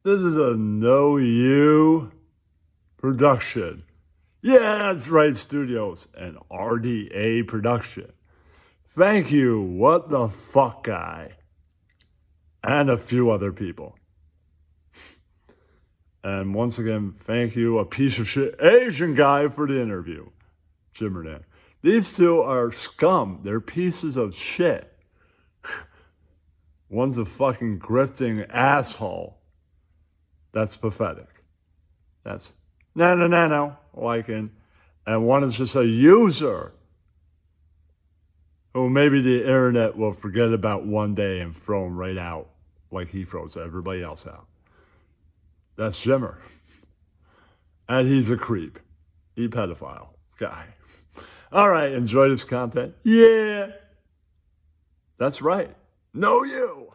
This is a Know You production. Yeah, that's right, studios, and RDA production. Thank you, What the Fuck Guy, and a few other people. And once again, thank you, a piece of shit Asian guy, for the interview, Jim Renee. These two are scum. They're pieces of shit. One's a fucking grifting asshole. That's pathetic. That's no, liking. And one is just a user who maybe the internet will forget about one day and throw him right out like he throws everybody else out. That's Jimmer. And he's a creep. He pedophile guy. All right, enjoy this content. Yeah. That's right. Know you.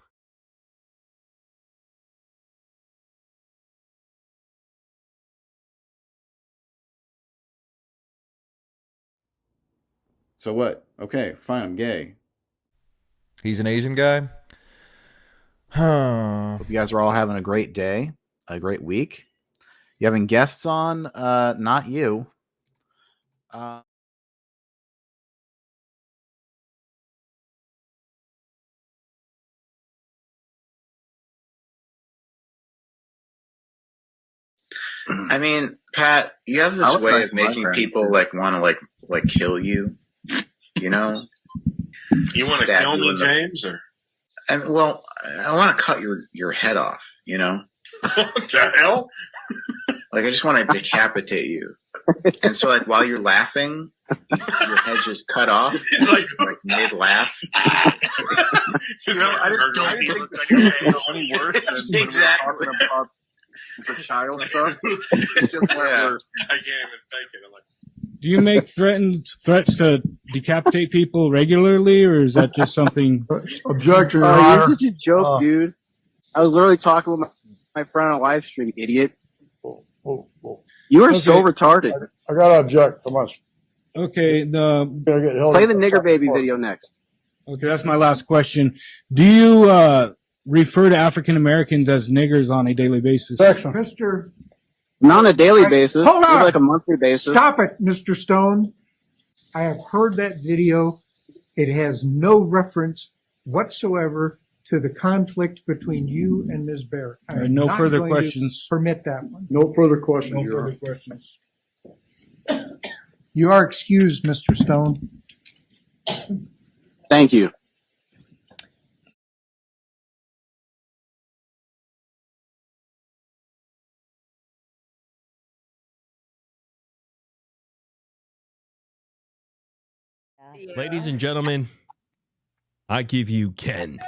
So what? Okay, fine, I'm gay. He's an Asian guy? Huh. Hope you guys are all having a great day, a great week. You having guests on? Not you. I mean, Pat, you have this way of making people like want to like kill you. You know? You want to kill me, James, or? Well, I want to cut your head off. You know? What the hell? Like I just want to decapitate you. And so, like while you're laughing, your head's just cut off. It's like mid laugh. I just don't think any worse than exactly. About the child stuff. It just went worse. I can't even take it. I'm like, do you make threats to decapitate people regularly, or is that just something? Objection, Your Honor. You're such a joke, dude. I was literally talking with my friend on a live stream, idiot. You are so retarded. I gotta object. Come on. Okay, play the nigger baby video next. Okay, that's my last question. Do you refer to African Americans as niggers on a daily basis? Mr. Not on a daily basis. Hold on. Maybe like a monthly basis. Stop it, Mr. Stone. I have heard that video. It has no reference whatsoever to the conflict between you and Ms. Barrett. Right, no further questions. Permit that one. No further questions. No further questions. You are excused, Mr. Stone. Thank you. Ladies and gentlemen, I give you Ken.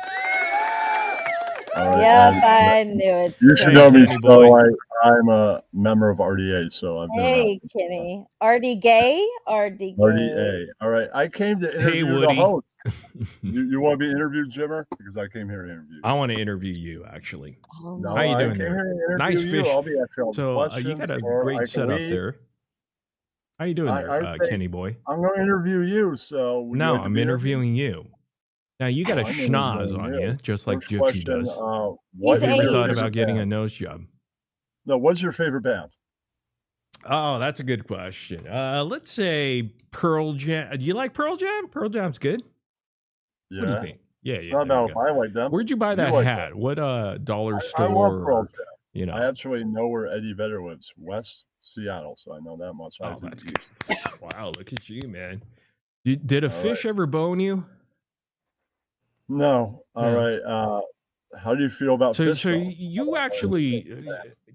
Yep, I knew it. You should know me, so I'm a member of RDA, so I've been Hey, Kenny. RD gay? RD gay. RDA. All right, I came to interview the host. You want to be interviewed, Jimmer? Because I came here to interview you. I want to interview you, actually. Oh, No, how you doing I came there? here to Nice interview fish. you. I'll be asking all the So questions, you got a or I great can setup leave. there. How you doing there, I think Kenny boy? I'm going to interview you, so would you No, like to I'm be interviewing you. Now you got a I'm schnoz interviewing on you. you, just like First Gypsy question, does. what Have you is ever your thought favorite about getting a band? nose job? No, what's your favorite band? Oh, that's a good question. Let's say Pearl Jam. Do you like Pearl Jam? Pearl Jam's good. Yeah. What do you think? Yeah, It's yeah. not there you about if go. I like them. Where'd you buy You that like hat? them. What dollar I store? love Pearl or, Jam. you know. I actually know where Eddie Vedder lives, West Seattle, so I know that much. I Oh, was in that's the good. East. Wow, look at you, man. Did a All fish right. ever bone you? No. All No. right. How do you feel about So, fish so bones? you actually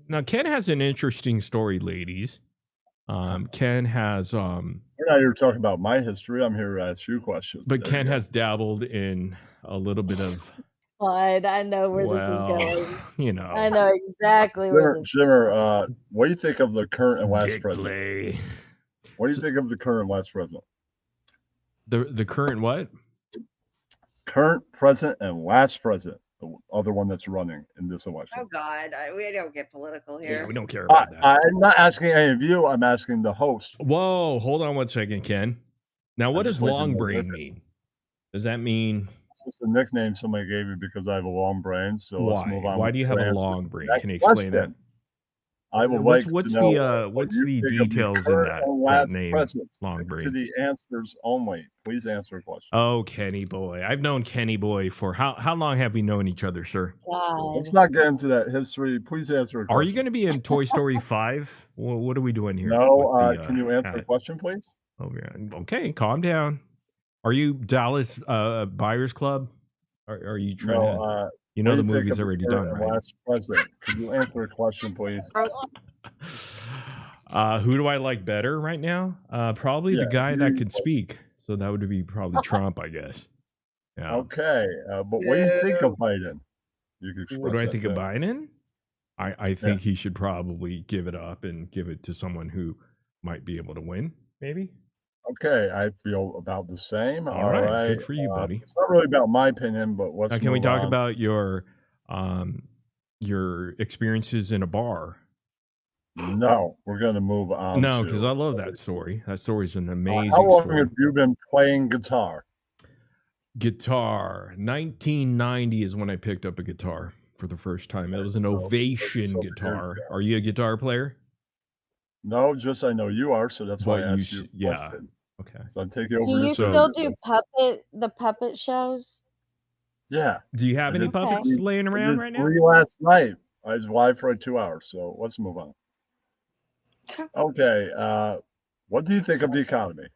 now Ken has an interesting story, ladies. Ken has We're not here to talk about my history. I'm here to ask you questions. but There Ken you go. has dabbled in a little bit of Fine, I know where well, this is going. you know, I know exactly where this Jimmer, what do you think of the current and last dick president? play. What do you think of the current and last president? The current what? Current president and last president, the other one that's running in this election. Oh God, we don't get political here. Yeah, we don't care about that. I'm not asking any of you. I'm asking the host. Whoa, hold on one second, Ken. Now, what I does just like to long know brain your- mean? Does that mean just a nickname somebody gave me because I have a long brain. So let's move on. Why do you have a Answer long the brain? next Can you explain that? question. I would What's like what's to know the what what's you the think of details in current that and that last name? president. Long Stick brain. to the answers only. Please answer a question. Oh, Kenny boy. I've known Kenny boy for how long have we known each other, sir? Let's not get into that history. Please answer a question. Are you going to be in Toy Story 5? What are we doing here? No. with the, Can you answer a hat? question, please? Oh, yeah. Okay, calm down. Are you Dallas Buyers Club? Are you trying to? You know what the do you think movie's of already current done, and right? last president? Could you answer a question, please? Who do I like better right now? Probably the guy that could speak. So that would be probably Trump, I guess. Yeah. Okay, but what do you think of Biden? You could express What do I that think too. of Biden? I think he should probably give it up and give it to someone who might be able to win, maybe. Okay, I feel about the same. All right, good for you, buddy. It's not really about my opinion, but let's Now, can we move talk on. about your experiences in a bar? No, we're going to move on. No, because I love that story. That story's an amazing How long story. have you been playing guitar? Guitar. 1990 is when I picked up a guitar for the first time. It was an Ovation guitar. Are you a guitar player? No, just I know you are, so that's why I asked you. Yeah. Okay. So I'll take you over Do to you Sophie. still do the puppet shows? Yeah. Do you have any puppets laying I around did right now? 3 last night. I was live for 2 hours, so let's move on. Okay, what do you think of the economy?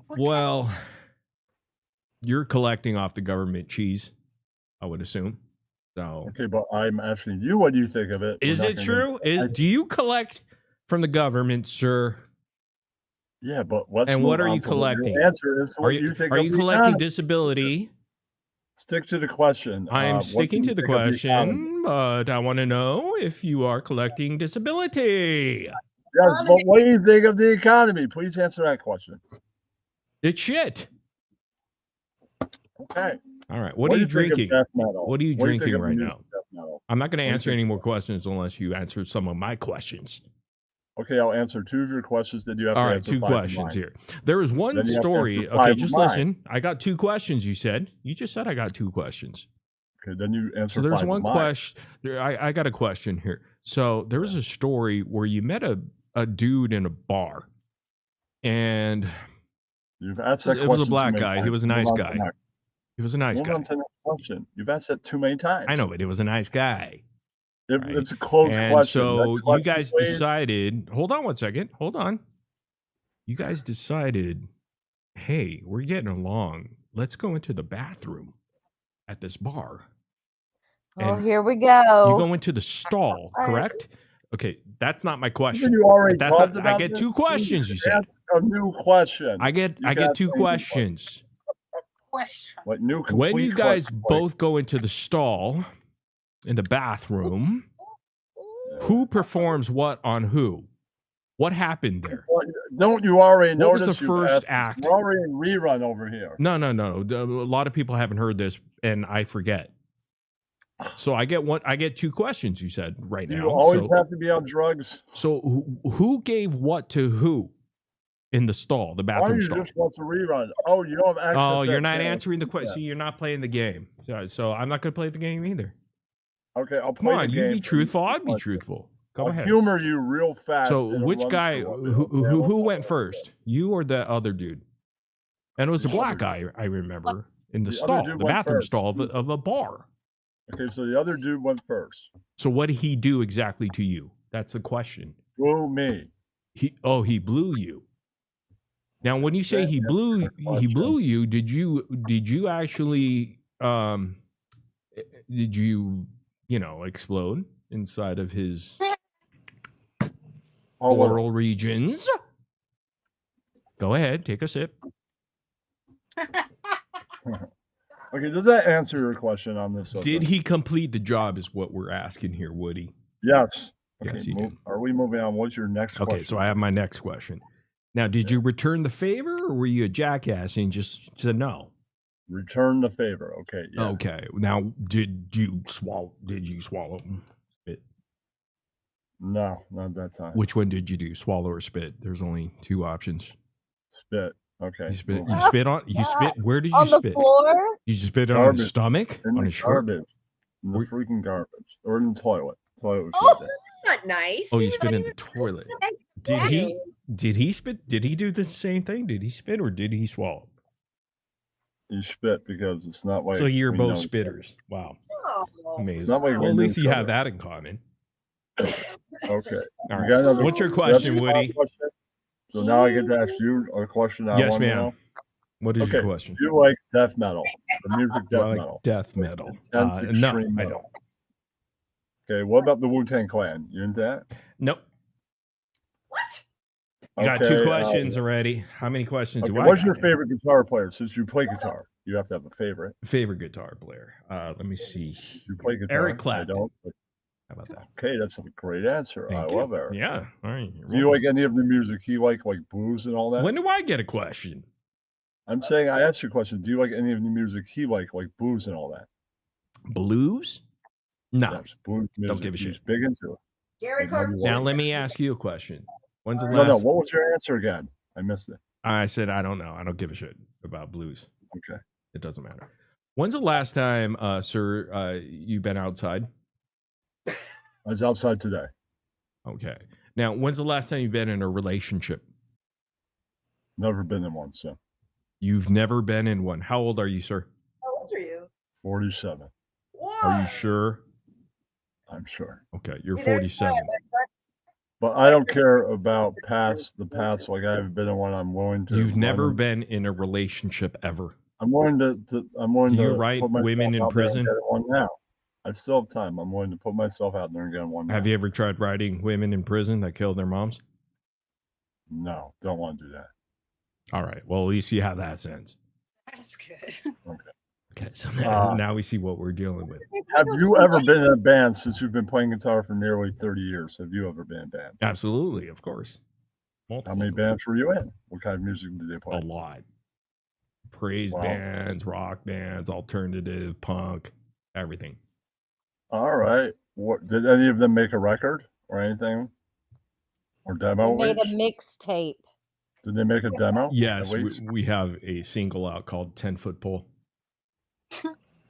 Well, you're collecting off the government cheese, I would assume. So Okay, but I'm asking you, what do you think of it? is it true? Do you collect from the government, sir? Yeah, but let's And move what are on you to what collecting? your answer is to Are what you you think are of you the collecting economy. disability? Stick to the question. I'm What do sticking you to the think of economy? question, but I want to know if you are collecting disability. Yes, but what do you think of the economy? Please answer that question. It's shit. Okay. All right. What do are you think of drinking? death metal? What are you What do you think drinking of right music now? death metal? I'm not going to What do you answer think any of more that? questions unless you answer some of my questions. Okay, I'll answer 2 of your questions. Then you have All to right, answer 2 5 of questions mine. here. There is one Then you have to story. answer 5 Okay, of just mine. listen. I got 2 questions. You said. You just said I got 2 questions. Okay, then you answer So there's 5 one of mine. question. I got a question here. So there was a story where you met a dude in a bar, and You've asked that it was a question too black many guy. He times. was a Move nice on to guy. next. He was a nice Move guy. on to the next question. You've asked that too many times. I know, but it was a nice guy. Right? It's a closed And question. so Next you question, guys please. decided. Hold on one second. Hold on. You guys decided, hey, we're getting along. Let's go into the bathroom at this bar. Oh, And here we you go. go into the stall, correct? Okay, that's not my question. You already But that's talked not, I about get this. 2 questions. You said Ask a new question. I get You can ask 2 any questions. What new complete When you guys question, please. both go into the stall in the bathroom, who performs what on who? What happened there? Don't you already What was notice the you've first asked- act? We're already in rerun over here. No. A lot of people haven't heard this, and I forget. So I get 2 questions. You said right Do now. you always so, have to be on drugs? so who gave what to who in the stall, the Why do bathroom you stall? just want to rerun? Oh, you don't have access Oh, to you're that not channel. answering the question. See, you're not playing the game. So I'm not going to play the game either. Okay, I'll Come play on, the you game. be truthful. I'd be truthful. Go I'll ahead. humor you real fast. So It'll which run guy? through a bit. Okay, Who went first? You or the other dude? And it was the black guy. I remember in the The other stall, dude the went bathroom first. stall of a bar. Okay, so the other dude went first. So what did he do exactly to you? That's the question. Blew me. He blew you. Now, when you say he That's blew the question. you, did you actually did you explode inside of his oral regions? Go ahead, take a sip. Okay, does that answer your question on this subject? Did he complete the job? Is what we're asking here, Woody. Yes. Okay, Yes, he did. Are we moving on? What's your next Okay, question? so I have my next question. Now, did you return the favor, or were you a jackass and just said no? Return the favor. Okay. Yeah. Okay. Now, did you swallow spit? No, not that time. Which one did you do? Swallow or spit? There's only 2 options. Spit. Okay. You spit. well, You spit on. You spit. Where did you On the spit? floor? You just spit on his Garbage. stomach, in on the his shirt. garbage. In the Where- freaking garbage. Or in the toilet. Toilet was Oh, right there. not nice. Oh, He you was- spit he in the was- toilet. Thank Did you. he? Did he spit? Did he do the same thing? Did he spit or did he swallow? You spit because it's not like So you're we both know- spitters. Wow, Oh. amazing. not like we Well, at knew least you each have other. that in common. Okay. All You right. got another- What's your so question, that's my Woody? question? So now I get to ask you a question I Yes, want to ma'am. know. What is your Okay. question? Do you like death metal? The music Do I death like metal. death metal? Intense No, extreme I metal. don't. Okay, what about the Wu-Tang Clan? You into that? Nope. What? You got two Okay, questions already. How many questions Okay, do I what's got? your favorite guitar player? Since you play guitar, you have to have a favorite. Favorite guitar player? Let me see. You play guitar. Eric I Clapton. don't. How about that? Okay, that's a great answer. Thank I you. love Eric. Yeah. All right. Do you like any of the music he like blues and all that? When do I get a question? I'm saying I asked you a question. Do you like any of the music he like blues and all that? Blues? No. Yes, blues music. Don't give a He's shit. big into it. Gary Like, how do you Now like let it? me ask you a question. When's the No, last? what was your answer again? I missed it. I said I don't know. I don't give a shit about blues. Okay. It doesn't matter. When's the last time, sir, you've been outside? I was outside today. Okay. Now, when's the last time you've been in a relationship? Never been in one, so You've never been in one. How old are you, sir? How old are you? 47. What? Are you sure? I'm sure. Okay, you're See, there's 47. But I don't care about the past. Like I haven't been in one. I'm willing to. You've never run- been in a relationship ever. I'm willing to. I'm willing Do to. you write put myself women in out there and prison? get in one now. I still have time. I'm willing to put myself out there and get in one. Have now. you ever tried writing women in prison that killed their moms? No, don't want to do that. All right. Well, at least you have that sense. That's good. Okay. So Uh, now we see what we're dealing with. Have you ever been in a band since you've been playing guitar for nearly 30 years? Have you ever been in a band? Absolutely, of course. How Multiple. many bands were you in? What kind of music did they play? A lot. Praise Wow. bands, rock bands, alternative, punk, everything. All right. What did any of them make a record or anything? Or demo? We made a at least? mixtape. Did they make a demo? Yes, at least? we have a single out called 10-Foot Pole.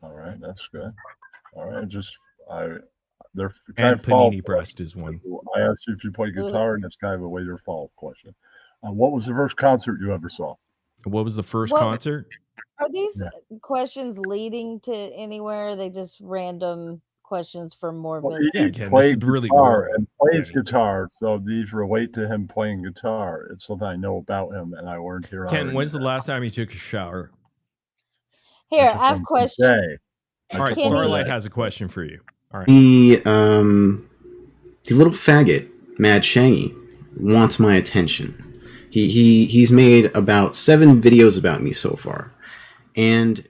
All right, that's good. All right, they're kind And of follow-up Panini Breast is one. questions. I asked you if you play guitar, and that's kind of a later follow-up question. What was the first concert you ever saw? What was the first What- concert? Are these Yeah. questions leading to anywhere? Are they just random questions for more Well, minutes? he Yeah, Ken, this played is really guitar boring. and plays Kenny. guitar, so these relate to him playing guitar. It's something I know about him, and I learned here. on Ken, our when's the internet. last time you took a shower? Here, That's I have from questions. today. All right, Kenny. Starlight has a question for you. All right. The little faggot, Mad Shangy, wants my attention. He's made about 7 videos about me so far, and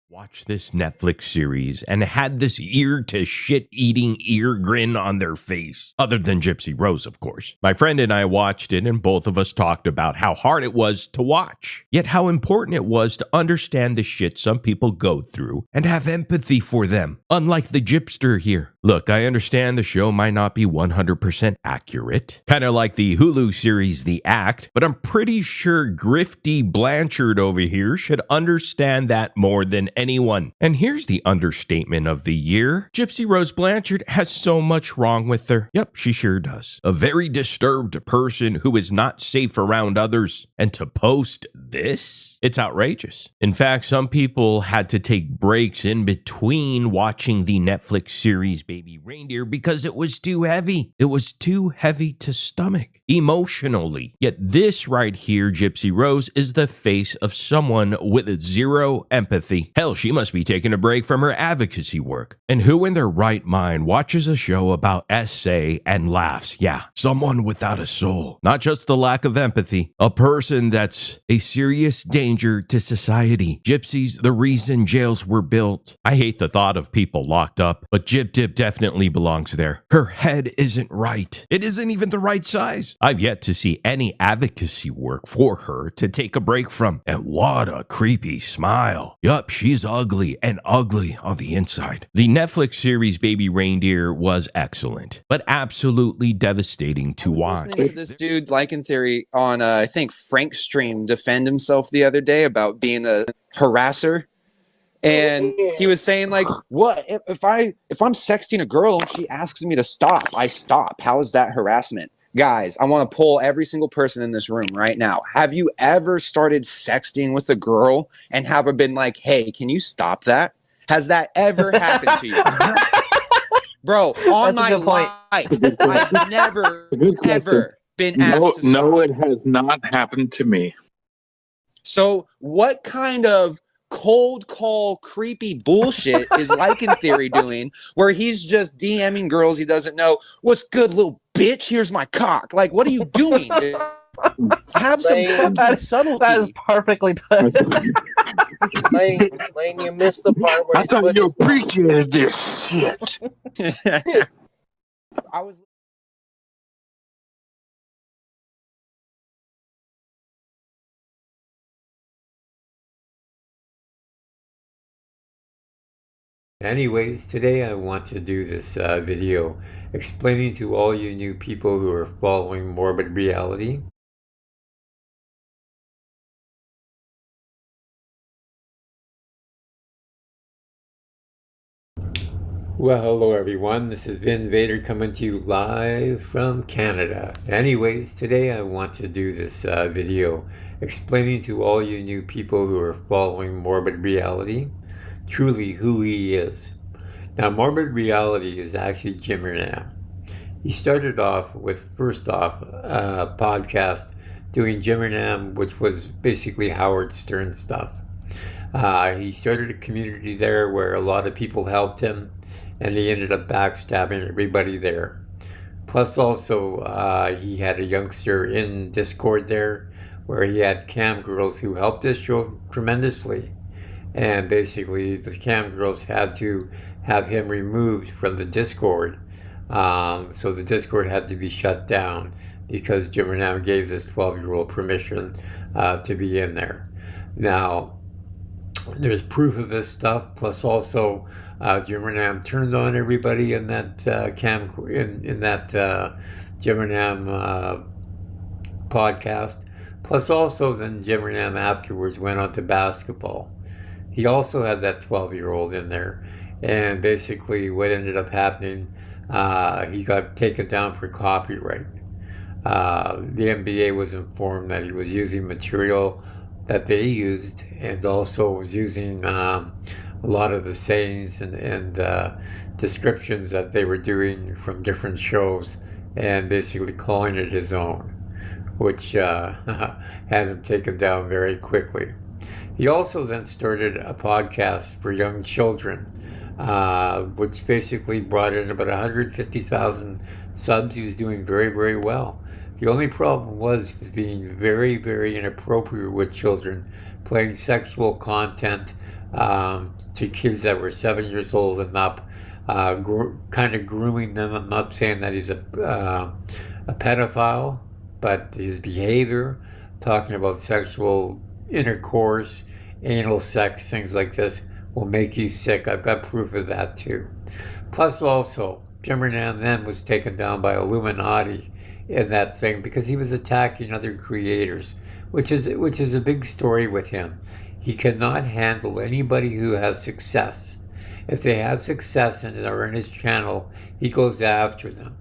Watch this Netflix series and had this ear to shit eating ear grin on their face. Other than Gypsy Rose, of course. My friend and I watched it, and both of us talked about how hard it was to watch, yet how important it was to understand the shit some people go through and have empathy for them, unlike the Gypster here. Look, I understand the show might not be 100% accurate, kind of like the Hulu series The Act, but I'm pretty sure Grifty Blanchard over here should understand that more than anyone. And here's the understatement of the year. Gypsy Rose Blanchard has so much wrong with her. Yep, she sure does. A very disturbed person who is not safe around others. And to post this? It's outrageous. In fact, some people had to take breaks in between watching the Netflix series Baby Reindeer because it was too heavy. It was too heavy to stomach emotionally. Yet this right here, Gypsy Rose, is the face of someone with zero empathy. Hell, she must be taking a break from her advocacy work. And who in their right mind watches a show about essay and laughs? Yeah, someone without a soul. Not just the lack of empathy. A person that's a serious danger to society. Gypsy's the reason jails were built. I hate the thought of people locked up, but Jib Dib definitely belongs there. Her head isn't right. It isn't even the right size. I've yet to see any advocacy work for her to take a break from. And what a creepy smile. Yup, she's ugly and ugly on the inside. The Netflix series Baby Reindeer was excellent, but absolutely devastating to watch. Listening to this dude, Lycan Theory, on I think Frank's stream defend himself the other day about being a harasser. And he was saying, like, what if I'm sexting a girl and she asks me to stop, I stop. How is that harassment? Guys, I want to poll every single person in this room right now. Have you ever started sexting with a girl and have her been like, hey, can you stop that? Has that ever happened to you? Bro, on my life, I've never, ever been asked to No, it has not happened to me. So what kind of cold call creepy bullshit is Lycan Theory doing where he's just DMing girls he doesn't know? What's good, little bitch? Here's my cock. Like, what are you doing? Have some fucking subtlety. That is perfectly put. Lane, you missed the part where I thought you appreciated this shit. I was. Anyways, today I want to do this video explaining to all you new people who are following Morbid Reality. Well, hello everyone, this is Vin Vader coming to you live from Canada. Anyways, today I want to do this video explaining to all you new people who are following Morbid Reality truly who he is. Now, Morbid Reality is actually Jimmer Nam. He started off with, first off, a podcast doing Jimmer Nam, which was basically Howard Stern stuff. He started a community there where a lot of people helped him, and he ended up backstabbing everybody there. Plus also, he had a youngster in Discord there where he had cam girls who helped this show tremendously. And basically, the cam girls had to have him removed from the Discord. So the Discord had to be shut down because Jimmer Nam gave this 12-year-old permission to be in there. Now, there's proof of this stuff. Plus also, Jimmer Nam turned on everybody in that Jimmer Nam podcast. Plus also, then Jimmer Nam afterwards went on to basketball. He also had that 12-year-old in there, and basically what ended up happening, he got taken down for copyright. The NBA was informed that he was using material that they used, and also was using a lot of the sayings and descriptions that they were doing from different shows, and basically calling it his own, which had him taken down very quickly. He also then started a podcast for young children, which basically brought in about 150,000 subs. He was doing very, very well. The only problem was he was being very, very inappropriate with children, playing sexual content to kids that were 7 years old and up, kind of grooming them. I'm not saying that he's a pedophile, but his behavior, talking about sexual intercourse, anal sex, things like this, will make you sick. I've got proof of that too. Plus also, Jimmer Nam then was taken down by Illuminati in that thing because he was attacking other creators, which is a big story with him. He cannot handle anybody who has success. If they have success and are in his channel, he goes after them.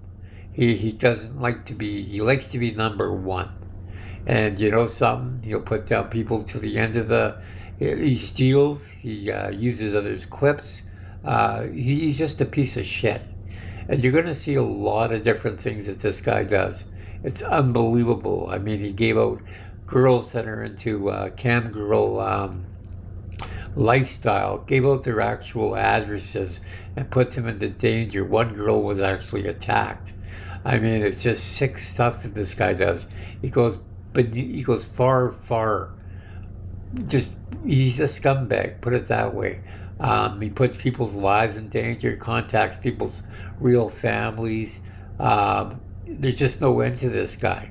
He doesn't like to be, he likes to be number one. And you know something? He'll put down people to the end of he steals, he uses others' clips. He's just a piece of shit. And you're going to see a lot of different things that this guy does. It's unbelievable. I mean, he gave out girls that are into cam girl lifestyle, gave out their actual addresses and put them into danger. One girl was actually attacked. I mean, it's just sick stuff that this guy does. He goes far, far just he's a scumbag. Put it that way. He puts people's lives in danger. Contacts people's real families. There's just no end to this guy.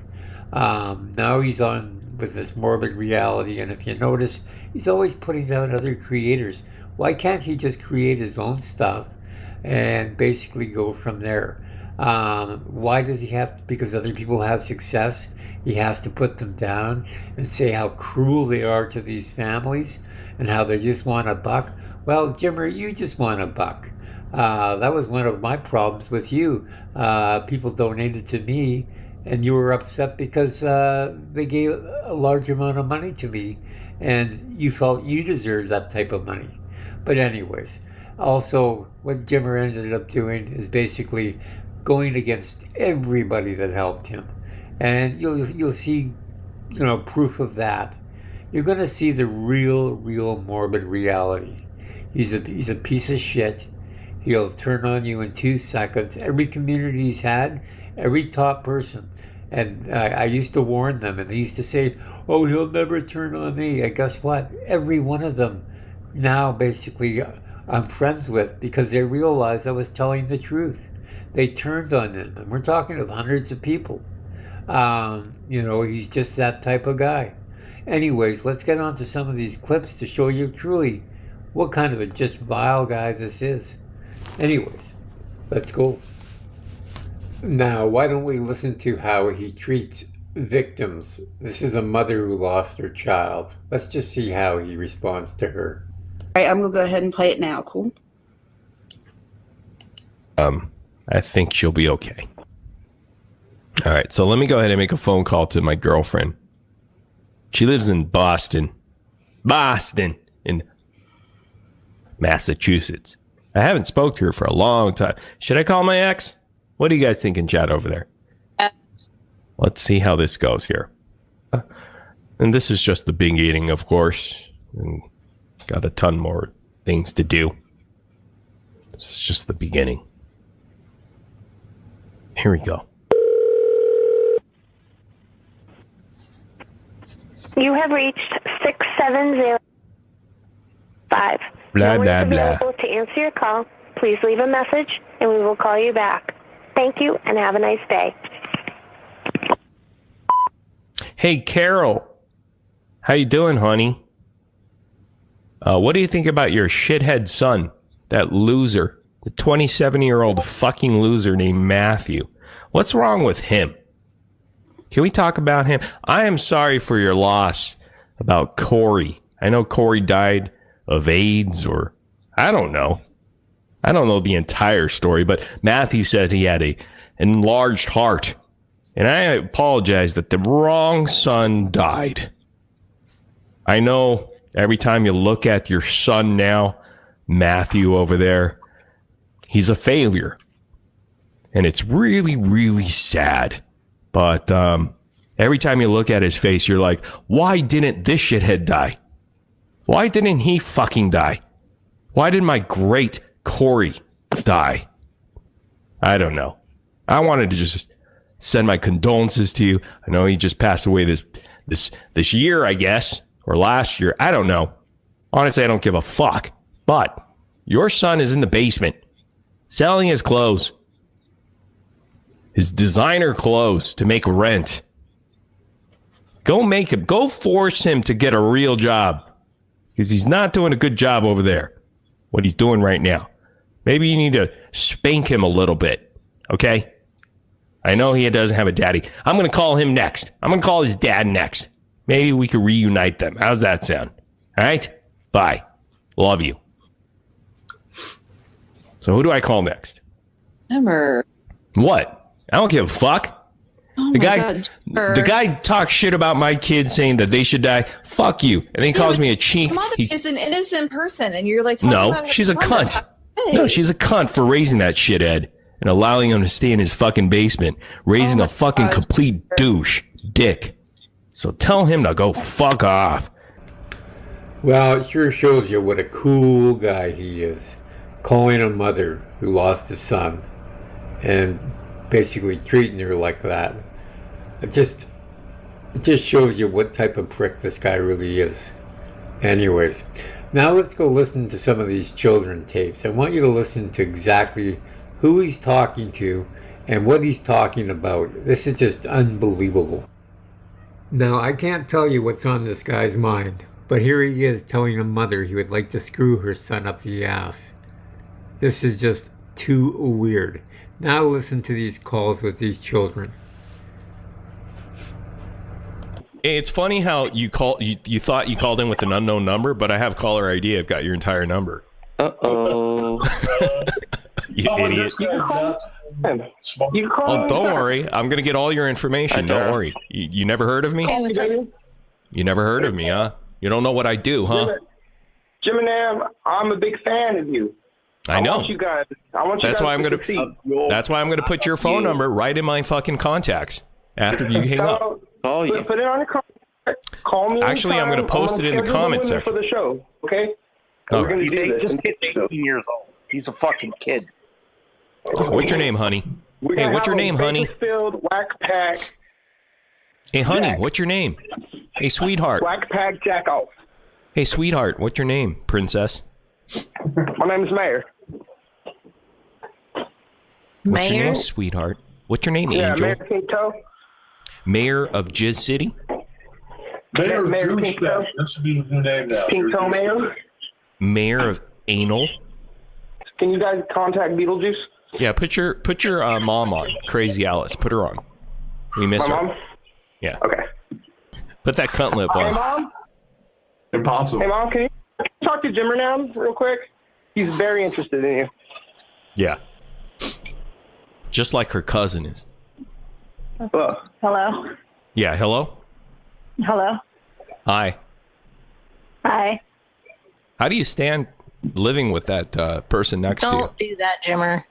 Now he's on with this morbid reality, and if you notice, he's always putting down other creators. Why can't he just create his own stuff and basically go from there? Why does he have to? Because other people have success, he has to put them down and say how cruel they are to these families and how they just want a buck. Well, Jimmer, you just want a buck. That was one of my problems with you. People donated to me, and you were upset because they gave a large amount of money to me, and you felt you deserved that type of money. But anyways, also what Jimmer ended up doing is basically going against everybody that helped him, and you'll see, proof of that. You're going to see the real morbid reality. He's a piece of shit. He'll turn on you in 2 seconds. Every community he's had, every top person. And I used to warn them, and they used to say, oh, he'll never turn on me. And guess what? Every one of them now basically I'm friends with because they realized I was telling the truth. They turned on him, and we're talking of hundreds of people. He's just that type of guy. Anyways, let's get on to some of these clips to show you truly what kind of a just vile guy this is. Anyways, let's go. Now, why don't we listen to how he treats victims? This is a mother who lost her child. Let's just see how he responds to her. All right, I'm going to go ahead and play it now. Cool. I think she'll be okay. All right, so let me go ahead and make a phone call to my girlfriend. She lives in Boston, in Massachusetts. I haven't spoke to her for a long time. Should I call my ex? What do you guys think in chat over there? Let's see how this goes here. And this is just the beginning, of course. And got a ton more things to do. This is just the beginning. Here we go. You have reached 6705. Blah, no one blah, is blah. available to answer your call. Please leave a message, and we will call you back. Thank you, and have a nice day. Hey, Carol. How you doing, honey? What do you think about your shithead son? That loser. The 27-year-old fucking loser named Matthew. What's wrong with him? Can we talk about him? I am sorry for your loss about Corey. I know Corey died of AIDS, or I don't know. I don't know the entire story, but Matthew said he had an enlarged heart. And I apologize that the wrong son died. I know every time you look at your son now, Matthew over there, he's a failure. And it's really, really sad. But every time you look at his face, you're like, why didn't this shithead die? Why didn't he fucking die? Why did my great Corey die? I don't know. I wanted to just send my condolences to you. I know he just passed away this year, I guess, or last year. I don't know. Honestly, I don't give a fuck. But your son is in the basement selling his clothes. His designer clothes to make rent. Go force him to get a real job. Because he's not doing a good job over there. What he's doing right now. Maybe you need to spank him a little bit. Okay? I know he doesn't have a daddy. I'm going to call him next. I'm going to call his dad next. Maybe we could reunite them. How's that sound? All right? Bye. Love you. So who do I call next? Jimmer. What? I don't give a fuck. Oh the my guy, God, Jimmer. the guy talks shit about my kid, saying that they should die. Fuck you, and then he calls me a chink. Mother is an innocent person, and you're like, talking No, about she's a her cunt. mother. Hey. No, she's a cunt for raising that shithead and allowing him to stay in his fucking basement, raising a fucking complete douche, dick. So tell him to go fuck off. Well, it sure shows you what a cool guy he is. Calling a mother who lost a son and basically treating her like that. It just shows you what type of prick this guy really is. Anyways, now let's go listen to some of these children tapes. I want you to listen to exactly who he's talking to and what he's talking about. This is just unbelievable. Now, I can't tell you what's on this guy's mind, but here he is telling a mother he would like to screw her son up the ass. This is just too weird. Now listen to these calls with these children. It's funny how you thought you called in with an unknown number, but I have caller ID. I've got your entire number. Uh-oh. You idiot. Oh, don't worry. I'm going to get all your information. Don't worry. You never heard of me? You never heard of me, huh? You don't know what I do, huh? Jim and Am, I'm a big fan of you. I know. That's why I'm going to put your phone number right in my fucking contacts after you hang up. Put it on your contact. Call me. Actually, I'm going to post it in the comment section. For the show, okay? Oh. We're going to do this. This kid's 18 years old. He's a fucking kid. What's your name, honey? Hey, what's your name, honey? Whack pack. Hey, honey, what's your name? Hey, sweetheart. Whack pack jack off. Hey, sweetheart, what's your name, princess? My name is Mayor. What's your name, sweetheart? What's your name, Angel? Mayor Pinto. Mayor of Jizz City? Mayor Pinto. That should be the new name now. Pinto Mayor. Mayor of Anal? Can you guys contact Beetlejuice? Yeah, put your mom on. Crazy Alice. Put her on. We miss My her. mom? Yeah. Okay. Put that cunt lip Hey, on. Mom? Impossible. Hey, Mom, can you talk to Jimmer now real quick? He's very interested in you. Yeah. Just like her cousin is. Hello. Yeah, hello? Hello. Hi. Hi. How do you stand living with that person next to you? Don't do that, Jimmer.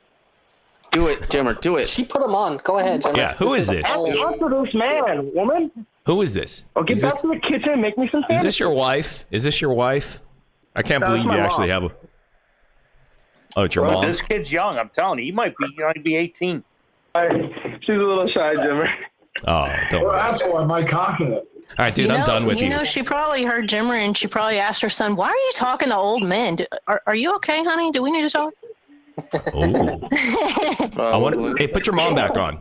Do it, Jimmer. Do it. She put him on. Go ahead, Jimmer. Yeah, who is this? Answer this man, woman. Who is this? Oh, get back to the kitchen and make me some Is sandwiches. this your wife? Is this your wife? I can't That's believe you my actually mom. have a... Oh, it's your Bro, mom? this kid's young. I'm telling you, he might be 18. She's a little shy, Jimmer. Oh, don't worry. That's why my confident. All right, dude, I'm done with you. You know, she probably heard Jimmer and she probably asked her son, why are you talking to old men? Are you okay, honey? Do we need to talk? Oh. Hey, put your mom back on.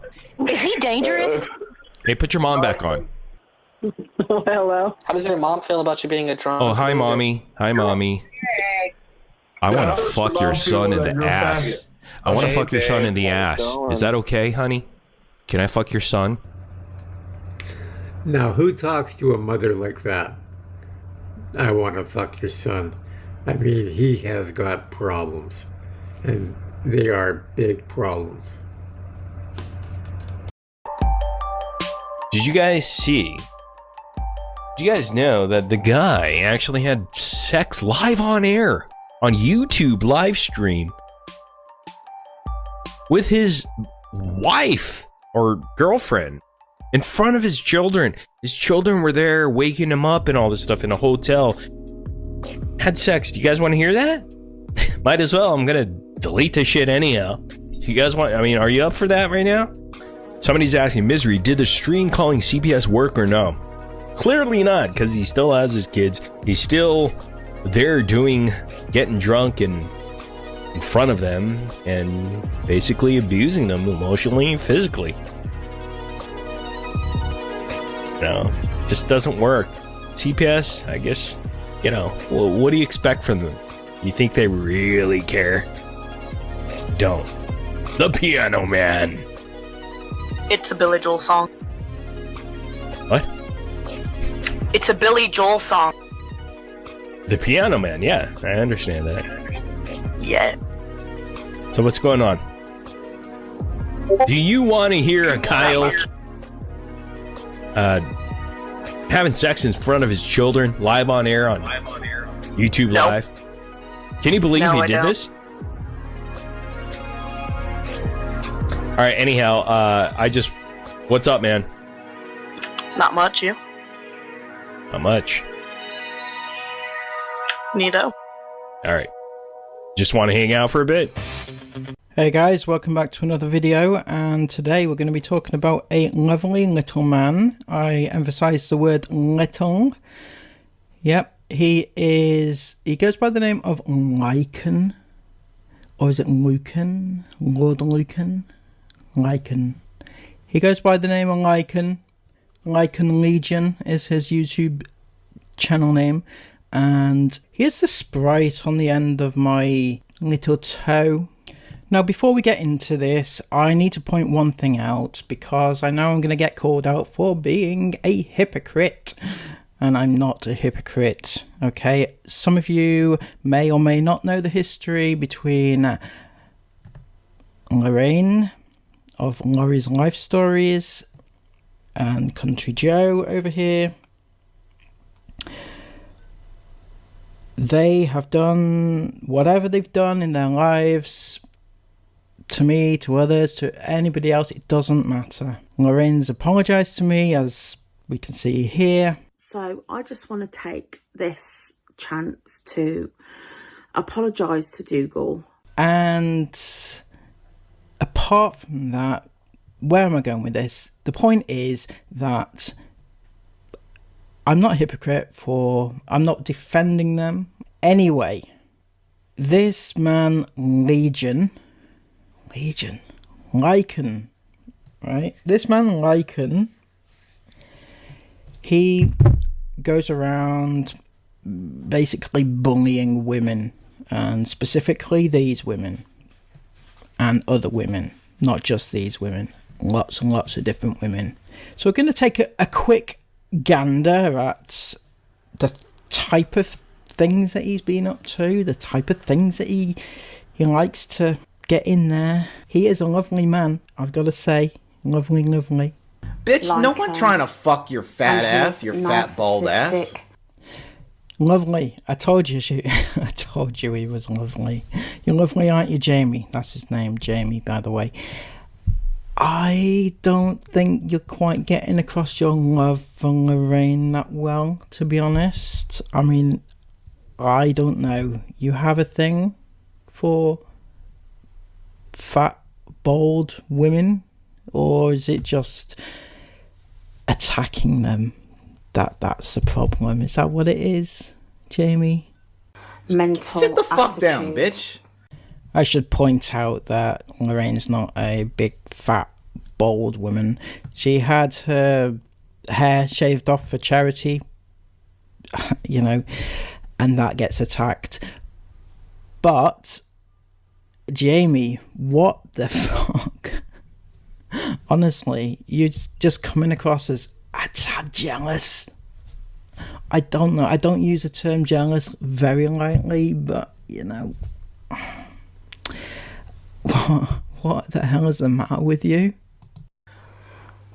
Is he dangerous? Hey, put your mom back on. Hello. How does your mom feel about you being a drunk? Oh, hi, mommy. Hi, mommy. I Yeah, want how to does fuck your your mom son feel in that the you're a ass. faggot? I want to Hey, fuck your son babe, in the ass. Is that okay, honey? Can I fuck your son? Now, who talks to a mother like that? I want to fuck your son. I mean, he has got problems. And they are big problems. Did you guys see? Did you guys know that the guy actually had sex live on air on YouTube live stream with his wife or girlfriend in front of his children? His children were there waking him up and all this stuff in a hotel. Had sex. Do you guys want to hear that? Might as well. I'm gonna delete this shit anyhow. You guys want? I mean, are you up for that right now? Somebody's asking, Misery, did the stream calling CPS work or no? Clearly not, because he still has his kids. He's still there getting drunk and in front of them and basically abusing them emotionally and physically. No, just doesn't work. CPS, I guess, you know, well, what do you expect from them? You think they really care? Don't. The Piano Man. It's a Billy Joel song. What? It's a Billy Joel song. The Piano Man, yeah, I understand that. Yeah. So what's going on? Do you want to hear a Kyle having sex in front of his children live on air on YouTube Live? Can you believe he did this? All right, anyhow, what's up, man? Not much, you? Not much. Neato. All right. Just want to hang out for a bit? Hey guys, welcome back to another video, and today we're going to be talking about a lovely little man. I emphasize the word little. Yep, He goes by the name of Lycan. Or is it Lucan? Lord Lucan? Lycan. He goes by the name of Lycan. Lycan Legion is his YouTube channel name. And here's the sprite on the end of my little toe. Now, before we get into this, I need to point one thing out, because I know I'm going to get called out for being a hypocrite. And I'm not a hypocrite, okay? Some of you may or may not know the history between Lorraine of Laurie's Life Stories and Country Joe over here. They have done whatever they've done in their lives, to me, to others, to anybody else, it doesn't matter. Lorraine's apologised to me, as we can see here. So I just want to take this chance to apologise to Dougal. And apart from that, where am I going with this? The point is that I'm not a hypocrite I'm not defending them. Anyway, this man, Lycan, right? This man, Lycan, he goes around basically bullying women, and specifically these women and other women, not just these women, lots and lots of different women. So we're going to take a quick gander at the type of things that he's been up to, the type of things that he likes to get in there. He is a lovely man, I've got to say. Lovely. Bitch, no one trying to fuck your fat ass, your fat bald ass. Lovely. I told you he was lovely. You're lovely, aren't you, Jamie? That's his name, Jamie, by the way. I don't think you're quite getting across your love for Lorraine that well, to be honest. I mean, I don't know. You have a thing for fat, bald women? Or is it just attacking them? That's the problem. Is that what it is, Jamie? Mental Sit the fuck down, bitch. I should point out that Lorraine's not a big, fat, bald woman. She had her hair shaved off for charity, you know, and that gets attacked. But, Jamie, what the fuck? Honestly, you're just coming across as a tad jealous. I don't know. I don't use the term jealous very lightly, but, you know, what the hell is the matter with you?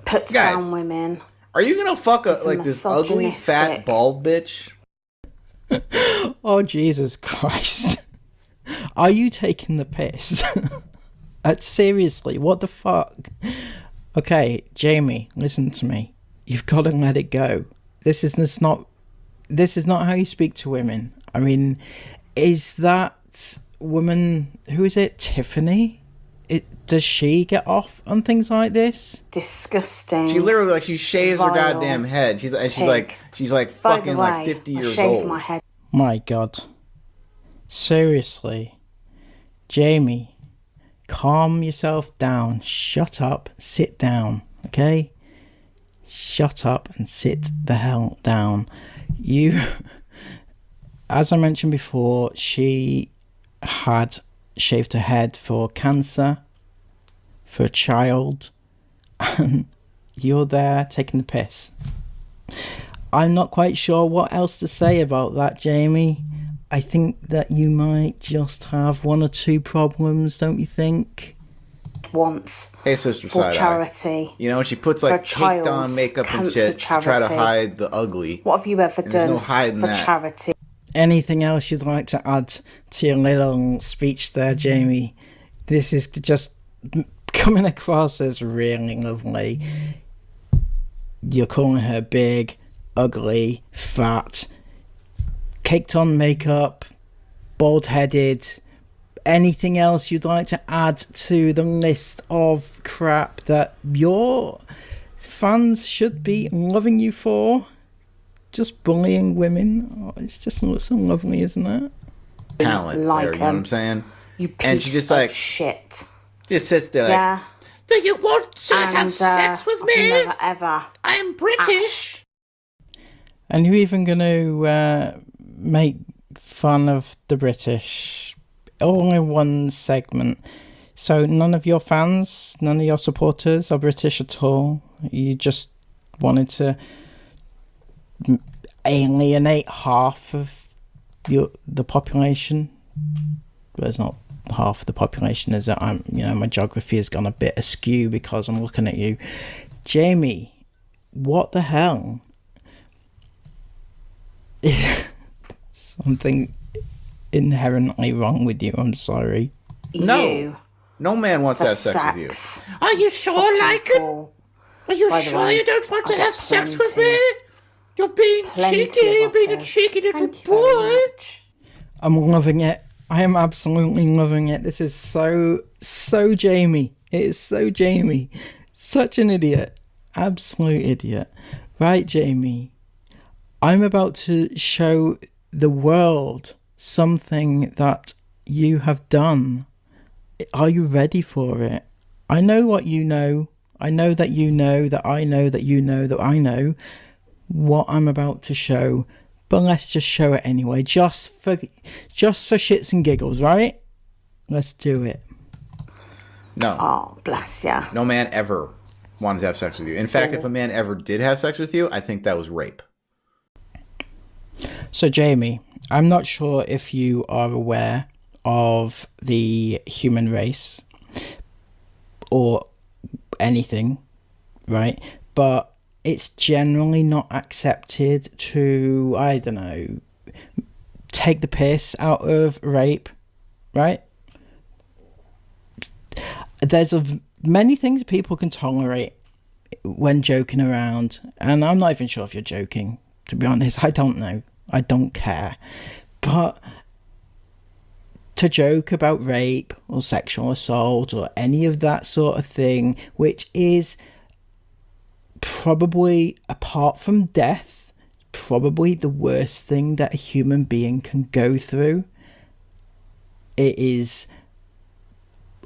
Puts Guys, down women. Are you gonna fuck this ugly, fat, bald bitch? Oh, Jesus Christ. Are you taking the piss? Seriously, what the fuck? Okay, Jamie, listen to me. You've got to let it go. This is not how you speak to women. I mean, is that woman, who is it, Tiffany? Does she get off on things like this? Disgusting. She literally she shaves her goddamn head. She's like fucking like 50 years old. My head. My God. Seriously. Jamie, calm yourself down. Shut up. Sit down. Okay? Shut up and sit the hell down. You, as I mentioned before, she had shaved her head for cancer, for a child, and you're there taking the piss. I'm not quite sure what else to say about that, Jamie. I think that you might just have one or two problems, don't you think? Once. Hey, sister, for charity. You know, she puts like caked on makeup and shit to try to hide the ugly. What have you ever done no hiding for that. charity? Anything else you'd like to add to your little speech there, Jamie? This is just coming across as really lovely. You're calling her big, ugly, fat, caked on makeup, bald-headed. Anything else you'd like to add to the list of crap that your fans should be loving you for? just bullying women. Oh, it's just so lovely, isn't it? Talent Like, there, you know what I'm saying? You piece And she just of like shit. just sits there like, Yeah. do you want to And, have sex with I've me? never ever. I'm British. And you're even going to make fun of the British all in one segment. So none of your fans, none of your supporters are British at all. You just wanted to alienate half of the population. Well, it's not half the population, is it? My geography has gone a bit askew because I'm looking at you. Jamie, what the hell? Something inherently wrong with you, I'm sorry. No. No man wants to have sex with you. Are you sure, Lycan? Are you sure you don't want to have sex with me? You're being cheeky. You're being a cheeky little boy. I'm loving it. I am absolutely loving it. This is so Jamie. It is so Jamie. Such an idiot. Absolute idiot. Right, Jamie. I'm about to show the world something that you have done. Are you ready for it? I know what you know. I know that you know that I know that you know that I know what I'm about to show. But let's just show it anyway, just for shits and giggles, right? Let's do it. No. Oh, bless ya. No man ever wanted to have sex with you. In fact, if a man ever did have sex with you, I think that was rape. So, Jamie, I'm not sure if you are aware of the human race or anything, right? But it's generally not accepted to, I don't know, take the piss out of rape, right? There's many things people can tolerate when joking around, and I'm not even sure if you're joking, to be honest. I don't know. I don't care. But to joke about rape or sexual assault or any of that sort of thing, which is probably, apart from death, probably the worst thing that a human being can go through. It is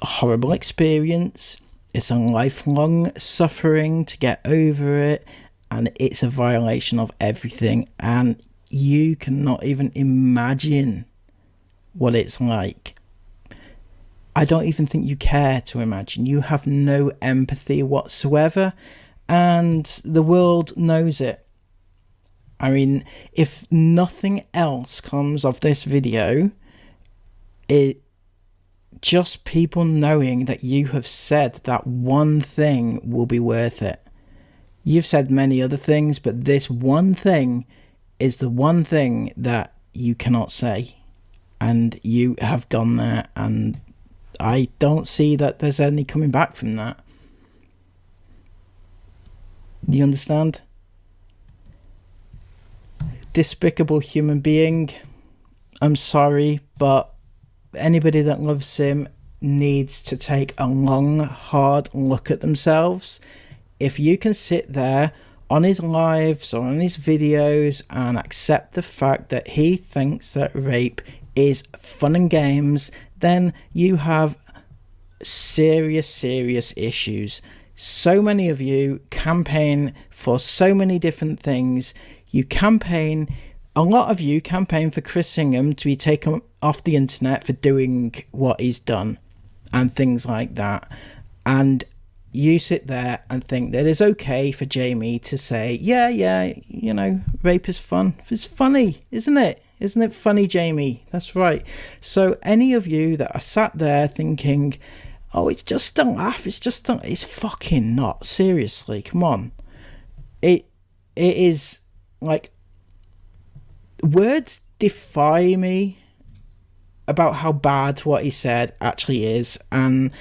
a horrible experience. It's a lifelong suffering to get over it, and it's a violation of everything, and you cannot even imagine what it's like. I don't even think you care to imagine. You have no empathy whatsoever, and the world knows it. I mean, if nothing else comes of this video, it just people knowing that you have said that one thing will be worth it. You've said many other things, but this one thing is the one thing that you cannot say. And you have gone there, and I don't see that there's any coming back from that. Do you understand? Despicable human being. I'm sorry, but anybody that loves him needs to take a long, hard look at themselves. If you can sit there on his lives or on his videos and accept the fact that he thinks that rape is fun and games, then you have serious issues. So many of you campaign for so many different things. A lot of you campaign for Chris Ingham to be taken off the internet for doing what he's done and things like that. And you sit there and think that it's okay for Jamie to say, yeah, you know, rape is fun. It's funny, isn't it? Isn't it funny, Jamie? That's right. So any of you that are sat there thinking, oh, it's just a laugh, it's fucking not. Seriously, come on. It is like, words defy me about how bad what he said actually is, and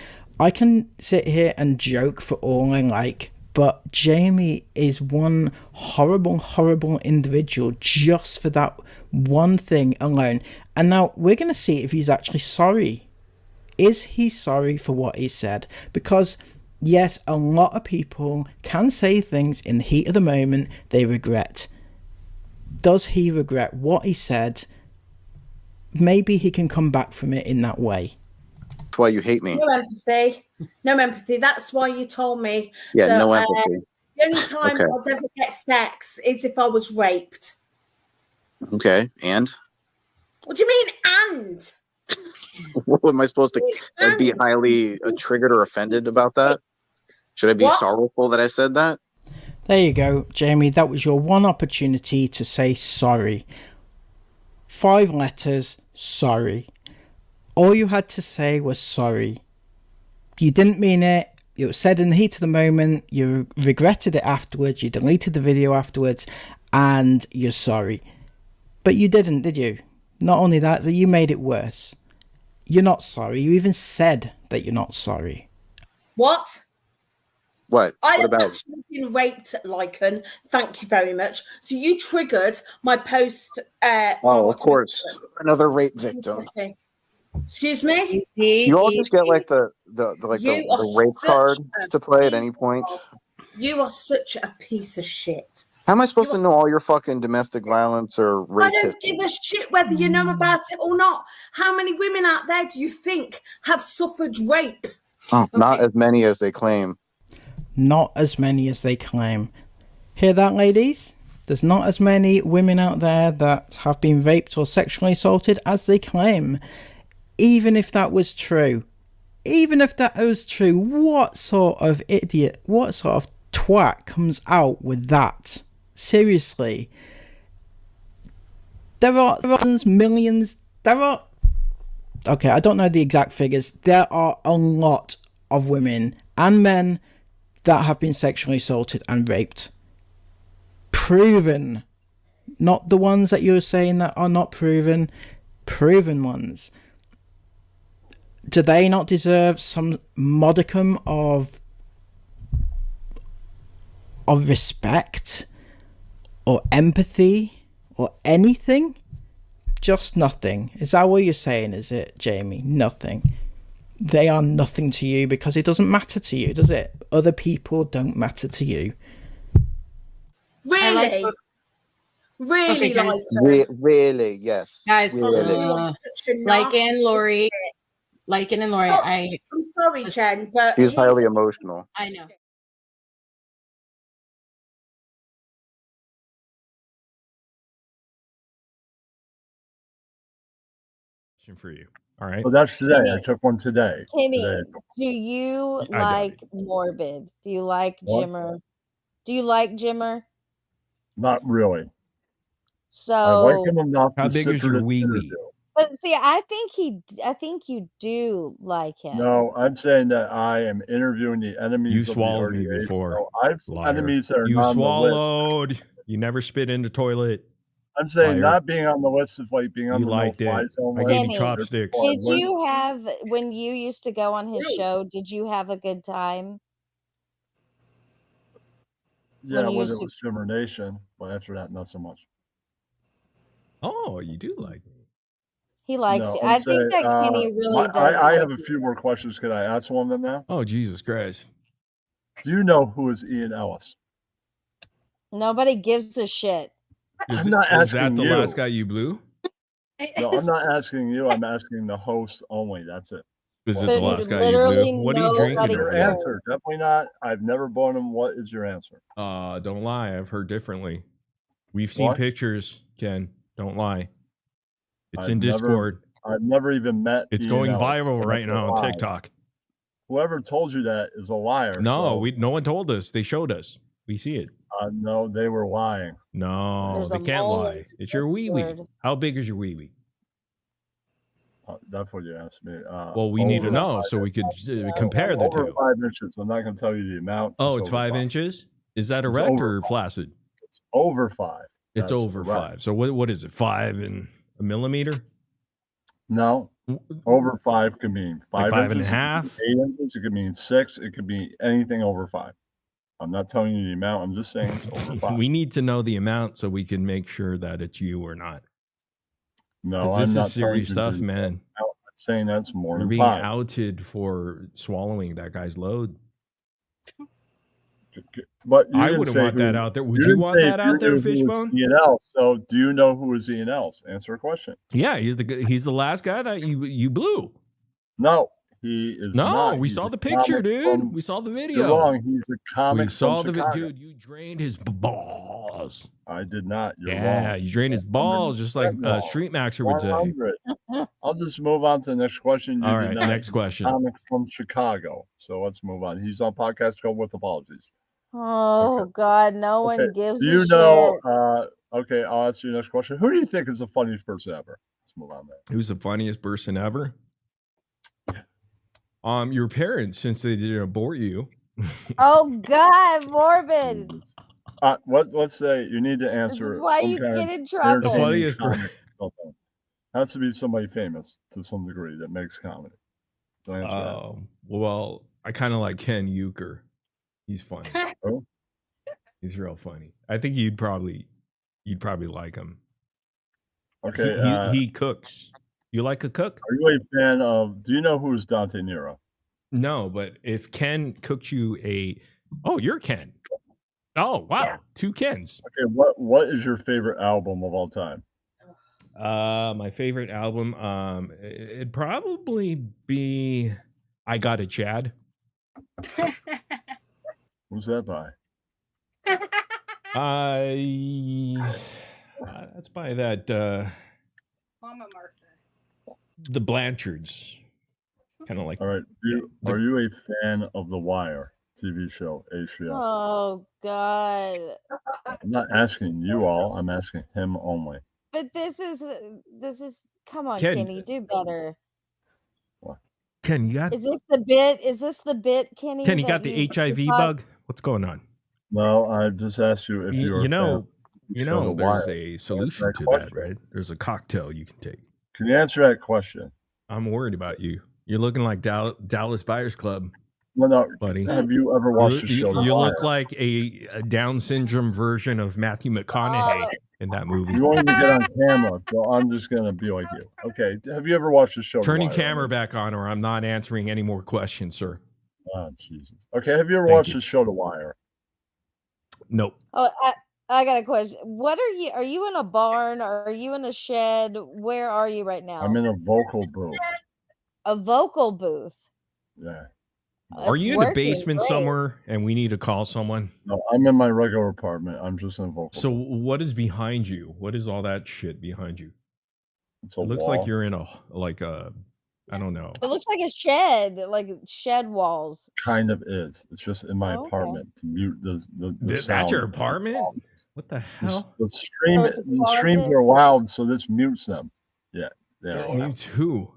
I can sit here and joke for all I like, but Jamie is one horrible individual just for that one thing alone. And now we're going to see if he's actually sorry. Is he sorry for what he said? Because yes, a lot of people can say things in the heat of the moment they regret. Does he regret what he said? Maybe he can come back from it in that way. That's why you hate me. No empathy. No empathy. That's why you told me. Yeah, that, no empathy. The only time Okay. I'd ever get sex is if I was raped. Okay, and? What do you mean, and? What am I supposed to be highly triggered or offended about that? Should I be sorrowful that I said that? There you go, Jamie. That was your one opportunity to say sorry. 5 letters, sorry. All you had to say was sorry. You didn't mean it. It was said in the heat of the moment. You regretted it afterwards. You deleted the video afterwards. And you're sorry. But you didn't, did you? Not only that, but you made it worse. You're not sorry. You even said that you're not sorry. What? What? I What have about? actually been raped, Lycan. Thank you very much. So you triggered my post. Oh, of course. Another rape victim. Excuse me? Do you all just get like the rape card to play at any point? You are such a piece of shit. How am I supposed to know all your fucking domestic violence or rape I don't history? give a shit whether you know about it or not. How many women out there do you think have suffered rape? Oh, not as many as they claim. Not as many as they claim. Hear that, ladies? There's not as many women out there that have been raped or sexually assaulted as they claim. Even if that was true. Even if that was true, what sort of idiot, what sort of twat comes out with that? Seriously. There are millions, okay, I don't know the exact figures. There are a lot of women and men that have been sexually assaulted and raped. Proven. Not the ones that you're saying that are not proven. Proven ones. Do they not deserve some modicum of respect or empathy or anything? Just nothing. Is that what you're saying, is it, Jamie? Nothing. They are nothing to you because it doesn't matter to you, does it? Other people don't matter to you. Really? Really, Okay, guys. Really, yes. Guys, Really. Lycan and Lori, I'm sorry, Jen, but She's highly emotional. I know. For you. All right. So that's today. I took one today. Kenny, Today. do you I got like Morbid? Do you like What? Jimmer? Do you like Jimmer? Not really. So I like him enough How to big sit is for your this wee wee? interview. but see, I think you do like him. No, I'm saying that I am interviewing the enemies You of the swallowed me RDA. before. So I have some Liar. enemies that are You not on the list. swallowed. You never spit in the toilet. I'm saying Liar. not being on the list is like being on You the liked no-fly it. zone I list. gave you Kenny, chopsticks. Therefore, I did wouldn't- you have when you used to go on his show? Did you have a good time? Yeah, when you when used it to- was Shimmer Nation, but after that, not so much. Oh, you do like me. He likes No, you. I'm I think saying, that Kenny really does. I like have a you. few more questions. Can I ask one of them now? Oh, Jesus Christ. Do you know who is Ian Ellis? Nobody gives a shit. I'm not Is that asking the you. last guy you blew? No, I'm not asking you. I'm asking the host only. That's it. Is it What- the last guy you literally blew? What are you drinking What is over your there? answer? Definitely not. I've never bought him. What is your answer? Don't lie. I've heard differently. We've seen What? pictures, Ken. Don't lie. It's in I've never- Discord. I've never even met. It's Ian going Ellis, viral so right that's now a on lie. TikTok. Whoever told you that is a liar. No, so, no one told us. They showed us. We see it. no, they were lying. No, There's they a can't mole lie. It's your wee wee. Discord. How big is your wee wee? That's what you asked me. Well, we need to over know 5 so we could compare the over two. 5 inches. I'm not going to tell you the amount. Oh, it's over 5 inches? Is that It's erect over or 5. flaccid? Over 5. It's That's over erect. 5. So what is it? 5 in a millimeter? No, over 5 could mean 5 Like 5 and a inches, it could half? be 8 inches. It could mean 6. It could be anything over 5. I'm not telling you the amount. I'm just saying it's over 5. We need to know the amount so we can make sure that it's you or not. No, 'Cause I'm this not is serious telling you stuff, the man. amount. I'm saying that's more You're than being 5. outed for swallowing that guy's load. But you I didn't wouldn't say want that who- out there. Would you didn't want say that if you out there, knew who was Fishbone? Ian Else. So do you know who is Ian Else? Answer a question. Yeah, he's the last guy that you blew. No, he is No, not. we He's saw a the picture, comic dude. from- We saw the You're video. wrong. He's a comic We saw from the Chicago. dude. You drained his balls. I did not. You're Yeah, wrong. you drained his balls, just like 100% wrong. Street Maxer would say. 100. I'll just move on to the next question. You All did right, not. next question. Comic from Chicago. So let's move on. He's on podcast called With Apologies. Oh God, no Okay. one gives Do a you know? shit. Okay, I'll ask you the next question. Who do you think is the funniest person ever? Let's move on there. Who's the funniest person ever? Your parents, since they didn't abort you. Oh God, morbid. Let's say you need to answer. This is why some you kind get of in trouble. The funniest entertaining comic, something. Has to be somebody famous to some degree that makes comedy. So answer that. Oh, well, I kind of like Ken Euchre. He's funny. Oh, He's real funny. I think you'd probably like him. okay. He cooks. You like a cook? Are you a fan of? Do you know who's Dante Nero? No, but if Ken cooked you you're Ken. Oh wow, two Kens. Okay, what is your favorite album of all time? My favorite album, it'd probably be "I Got a Chad." Who's that by? That's by that Mama Martha. the Blanchards. Kind of like. All right. Are you a fan of The Wire TV show, HBO? Oh God. I'm not asking you all. I'm asking him only. But this is come on, Ken. Kenny, do better. Ken, you got Is this the bit, Kenny? Ken, you that got the HIV bug? What's going on? No, I just asked you if you're You a know, fan of The there's Wire. a solution that to question. that, right? There's a cocktail you can take. Can you answer that question? I'm worried about you. You're looking like Dallas Buyers Club, No, buddy. Have you ever watched the show? The You Wire? look like a Down syndrome version of Matthew McConaughey in that movie. You won't even get on camera, so I'm just gonna be like you. Okay. Have you ever watched the show? The Turn your Wire? camera back on, or I'm not answering any more questions, sir. Oh Jesus. Okay. Have you ever Thank watched you. the show The Wire? Nope. Oh, I got a question. What are you? Are you in a barn? Or are you in a shed? Where are you right now? I'm in a vocal booth. A vocal booth. Yeah. Are It's you in a working basement great. somewhere and we need to call someone? No, I'm in my regular apartment. I'm just in a vocal. So what is behind you? What is all that shit behind you? It's a It looks wall. like you're in I don't know. It looks like a shed, like shed walls. Kind of is. It's just in my Oh, okay. apartment to mute the That's sound. your apartment? What the hell? The stream. So it's a The streams closet? are loud, so this mutes them. Yeah. Yeah. You too.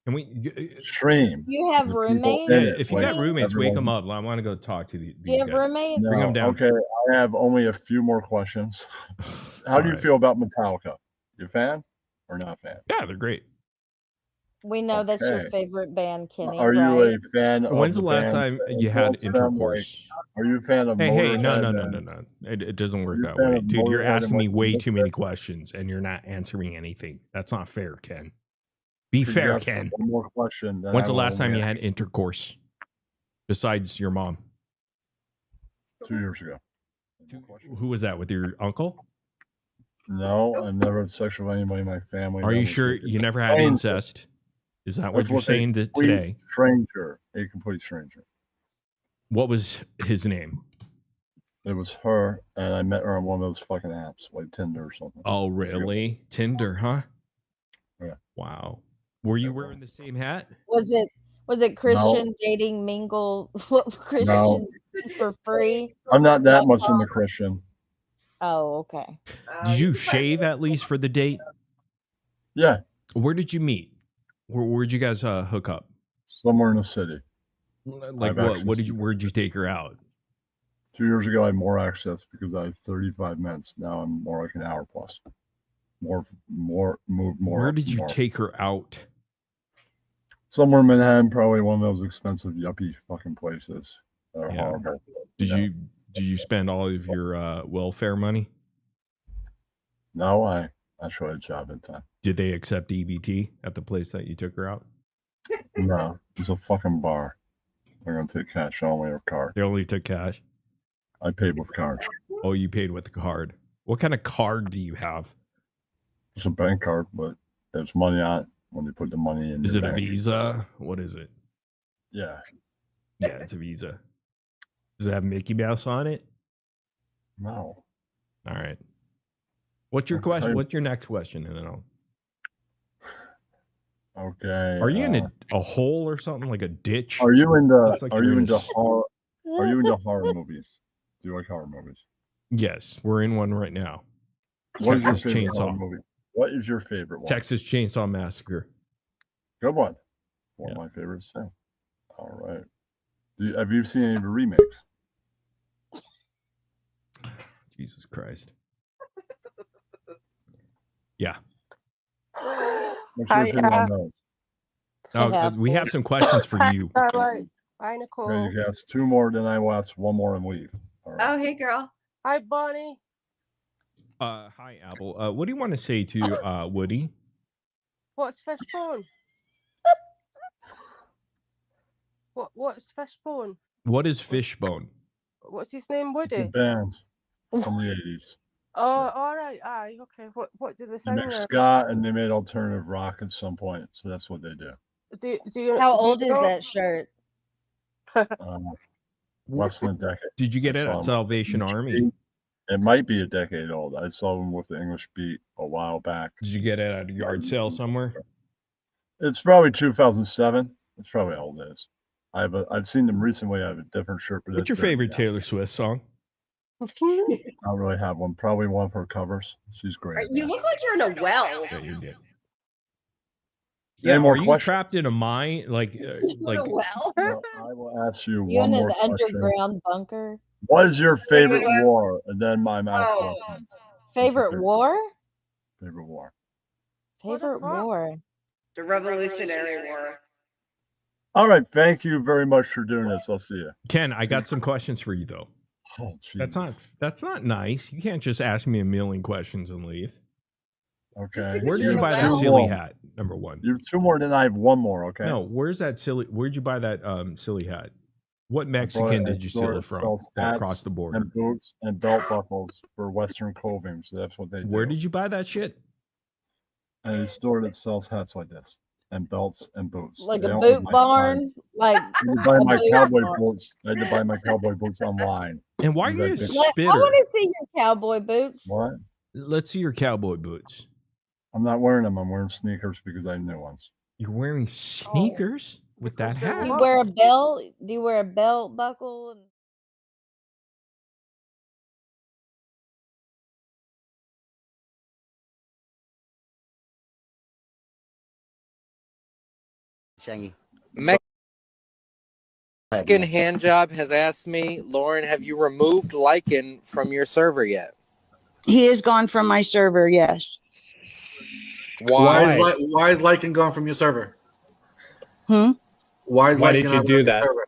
Can we? Stream. You have The people roommates? Yeah, in it, if you like got roommates, wake them everyone- up. I want to go talk to these Do you have guys. roommates? Bring them down. Okay, I have only a few more questions. How do you Alright. feel about Metallica? You a fan or not a fan? Yeah, they're great. We know that's your Okay. favorite band, Kenny. Are you right? a fan of When's the last band time that you had influenced them, like- intercourse? Are you a fan of Hey, no. Motorhead and- It doesn't work you that fan way. of Dude, you're Motorhead and, asking me like, way the too many Misfits? questions and you're not answering anything. That's not fair, Ken. Be Could you fair, ask Ken. One more question. then When's I the will last time only you had answer intercourse besides your mom? 2 years ago. Who was that, with your uncle? No, I've never had sex with anybody in my family. Are you Never sure slept with you a never had stranger. incest? Is that what That's you're a saying complete today? Stranger, a complete stranger. What was his name? It was her, and I met her on one of those fucking apps, like Tinder or something. Oh, really? Tinder, huh? Yeah. Wow. Were you wearing the same hat? Was it Christian dating mingle? Christian for free? I'm not that much in the Christian. Oh, okay. Did you shave at least for the date? Yeah. Where did you meet? Where'd you guys hook up? Somewhere in the city. Like I've what? actually What did seen- you? Where'd you take her out? 2 years ago, I had more access because I had 35 minutes. Now I'm more like an hour plus. More. Where did you more. take her out? Somewhere in Manhattan, probably one of those expensive yuppie fucking places that are Yeah. horrible. Did you spend all of your welfare money? No, I actually had a job in time. Did they accept EBT at the place that you took her out? No, it's a fucking bar. They're gonna take cash only or card. They only took cash. I paid with card. Oh, you paid with a card. What kind of card do you have? It's a bank card, but there's money on it when you put the money in. Is it bank. a Visa? What is it? Yeah. Yeah, it's a Visa. Does it have Mickey Mouse on it? No. All right. What's your question? What's your next question? And then I'll. Okay. Are you in a hole or something, like a ditch? Are you into like Are you're you in into a horror? Are you into horror movies? Do you like horror movies? Yes, we're in one right now. What is your Texas favorite horror Chainsaw. movie? What is your favorite one? Texas Chainsaw Massacre. Good one. One of my favorites too. All right. Have you seen any of the remakes? Jesus Christ. Yeah. What's your opinion on those? Oh, we have some questions for you. Hi, Nicole. Okay, you can ask two more, then I will ask one more and leave. All right. Oh, hey, girl. Hi, Bonnie. Hi, Apple. What do you want to say to Woody? What's Fishbone? What's Fishbone? What is Fishbone? What's his name? Woody. The band from the 80s. Oh, all right. Aye. Okay. What do they They sing made there? ska and they made alternative rock at some point, so that's what they do. How old is that shirt? Less than a decade. Did you get I it saw at them Salvation with the Army? English Beat. It might be a decade old. I saw them with the English Beat a while back. Did you get it at a yard sale somewhere? It's probably 2007. It's probably old days. I've seen them recently. I have a different shirt. But What's your favorite Taylor Swift song? I don't really have one. Probably one of her covers. She's great. You look like you're in a well. Yeah, you did. Any Yeah, more are you questions? trapped in a mine? Like well. No, I will ask you You one in more an question. underground bunker? What is your favorite war? And then my mouth Oh. questions. Favorite war? Favorite war. Favorite war. The Revolutionary War. All right. Thank you very much for doing this. I'll see you. Ken, I got some questions for you though. Oh, That's not nice. You can't just ask me a million questions and leave. Okay. Where did you buy that Two silly more. hat? Number one. You have two more, then I have one more. Okay. No, where's that silly? Where'd you buy that silly hat? What Mexican did you steal it from? That crossed the border. And boots and belt buckles for Western clothing. So that's what they do. Where did you buy that shit? And a store that sells hats like this and belts and boots. Like They a don't boot have my barn? size. Like I had to buy a my boot cowboy barn. boots. I had to buy my cowboy boots online. And why are you a I spitter? want to see your cowboy boots. What? Let's see your cowboy boots. I'm not wearing them. I'm wearing sneakers because I have new ones. You're wearing sneakers with that Do hat. you wear a belt? Do you wear a belt buckle? And Shangy. Mexican Handjob has asked me, Lauren, have you removed Lycan from your server yet? He is gone from my server, yes. Why? Why is Lycan gone from your server? Hmm? Why Why Lycan did you not do on your that? server?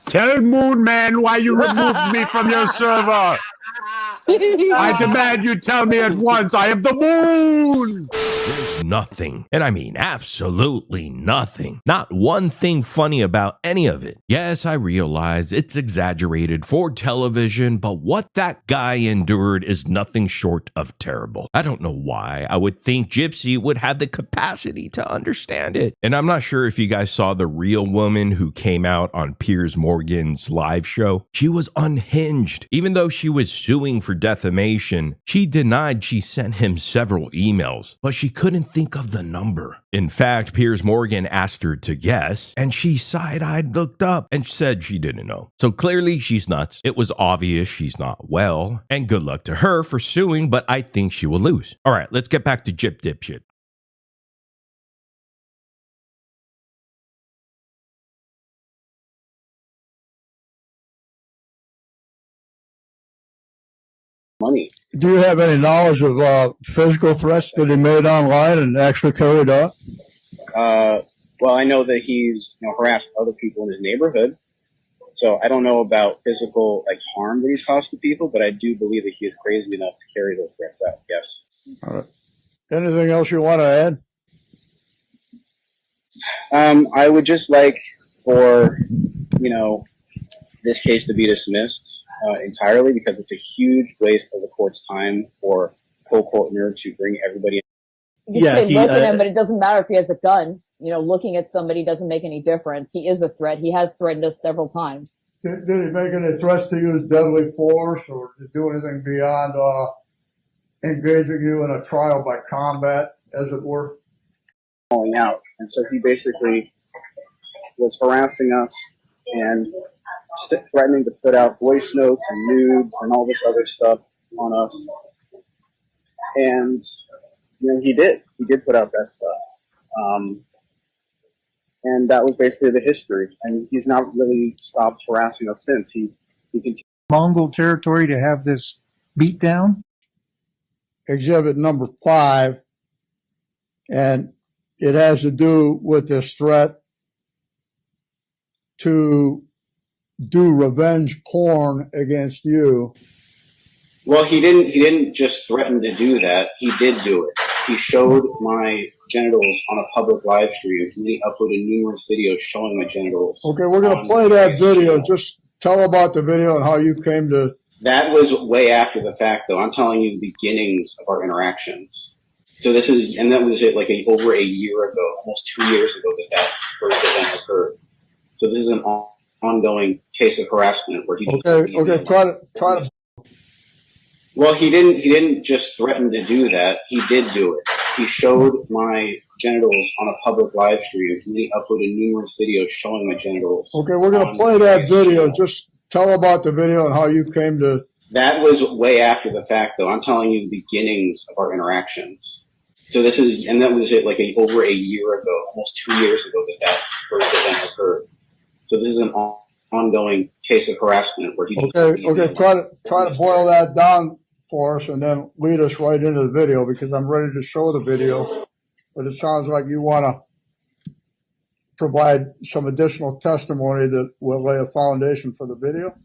Tell Moon Man why you removed me from your server. I demand you tell me at once. I am the moon. There's nothing, and I mean absolutely nothing. Not one thing funny about any of it. Yes, I realize it's exaggerated for television, but what that guy endured is nothing short of terrible. I don't know why. I would think Gypsy would have the capacity to understand it. And I'm not sure if you guys saw the real woman who came out on Piers Morgan's live show. She was unhinged. Even though she was suing for defamation, she denied she sent him several emails, but she couldn't think of the number. In fact, Piers Morgan asked her to guess, and she side-eyed looked up and said she didn't know. So clearly she's nuts. It was obvious she's not well, and good luck to her for suing, but I think she will lose. All right, let's get back to Jip Dipshit. Money. Do you have any knowledge of physical threats that he made online and actually carried out? Well, I know that he's harassed other people in his neighborhood. So I don't know about physical harm that he's caused to people, but I do believe that he is crazy enough to carry those threats out. Yes. All right. Anything else you want to add? I would just like for this case to be dismissed entirely because it's a huge waste of the court's time for Cole Kortner to bring everybody. You can say look at him, but it doesn't matter if he has a gun. Looking at somebody doesn't make any difference. He is a threat. He has threatened us several times. Did he make any threats to use deadly force or to do anything beyond engaging you in a trial by combat, as it were? Falling out. And so he basically was harassing us and threatening to put out voice notes and nudes and all this other stuff on us. And, he did put out that stuff. And that was basically the history. And he's not really stopped harassing us since. He continued. Mongol territory to have this beat down? Exhibit number 5. And it has to do with this threat to do revenge porn against you. Well, he didn't just threaten to do that. He did do it. He showed my genitals on a public live stream. He uploaded numerous videos showing my genitals. Okay, we're going to play that video. Just tell about the video and how you came to... That was way after the fact, though. I'm telling you the beginnings of our interactions. So that was it like over a year ago, almost 2 years ago that first event occurred. So this is an ongoing case of harassment where he... Okay, try to... Well, he didn't just threaten to do that. He did do it. He showed my genitals on a public live stream. He uploaded numerous videos showing my genitals. Okay, we're going to play that video. Just tell about the video and how you came to... That was way after the fact, though. I'm telling you the beginnings of our interactions. So that was it like over a year ago, almost 2 years ago that first event occurred. So this is an ongoing case of harassment where he... Okay, try to boil that down for us and then lead us right into the video because I'm ready to show the video, but it sounds like you want to provide some additional testimony that will lay a foundation for the video.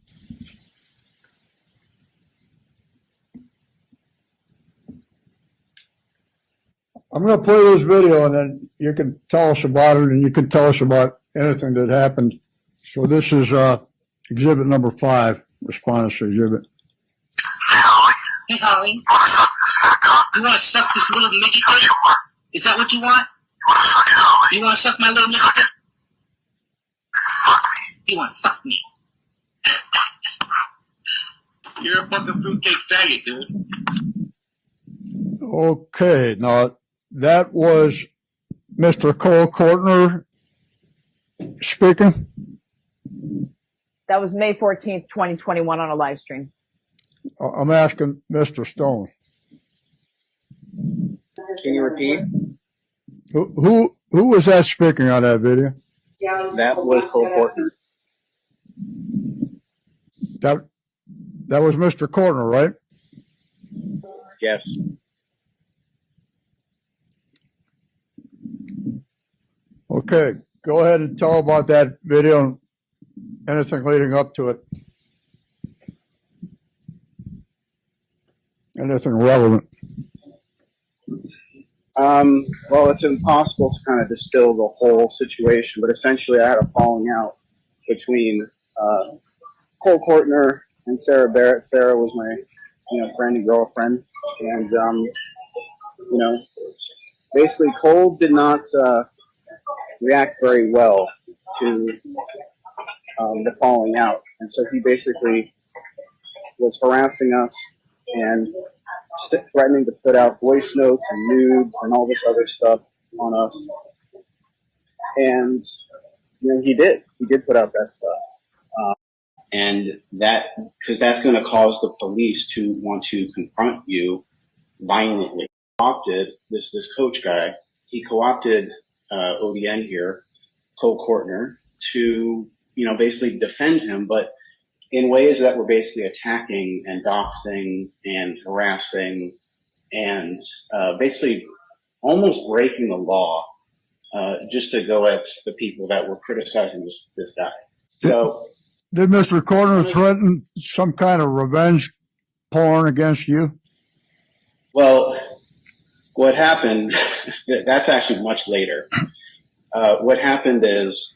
I'm going to play this video and then you can tell us about it and you can tell us about anything that happened. So this is exhibit number 5, respondents exhibit. Hey, Holly. You want to suck this little midget dick? Is that what you want? You want to suck my little midget dick? Fuck me. You want to fuck me? You're a fucking fruitcake faggot, dude. Okay, now that was Mr. Cole Kortner speaking. That was May 14th, 2021 on a live stream. I'm asking Mr. Stone. Can you repeat? Who was that speaking on that video? That was Cole Kortner. That was Mr. Kortner, right? Yes. Okay, go ahead and tell about that video and anything leading up to it. Anything relevant. Well, it's impossible to kind of distill the whole situation, but essentially I had a falling out between Cole Kortner and Sarah Barrett. Sarah was my, friend and girlfriend, and basically Cole did not react very well to the falling out, and so he basically was harassing us and threatening to put out voice notes and nudes and all this other stuff on us. And, he did put out that stuff. And because that's going to cause the police to want to confront you violently. Co-opted this coach guy. He co-opted ODN here, Cole Kortner, to, basically defend him, but in ways that were basically attacking and doxing and harassing and basically almost breaking the law just to go at the people that were criticizing this guy. So, did Mr. Kortner threaten some kind of revenge porn against you? Well, what happened, that's actually much later. What happened is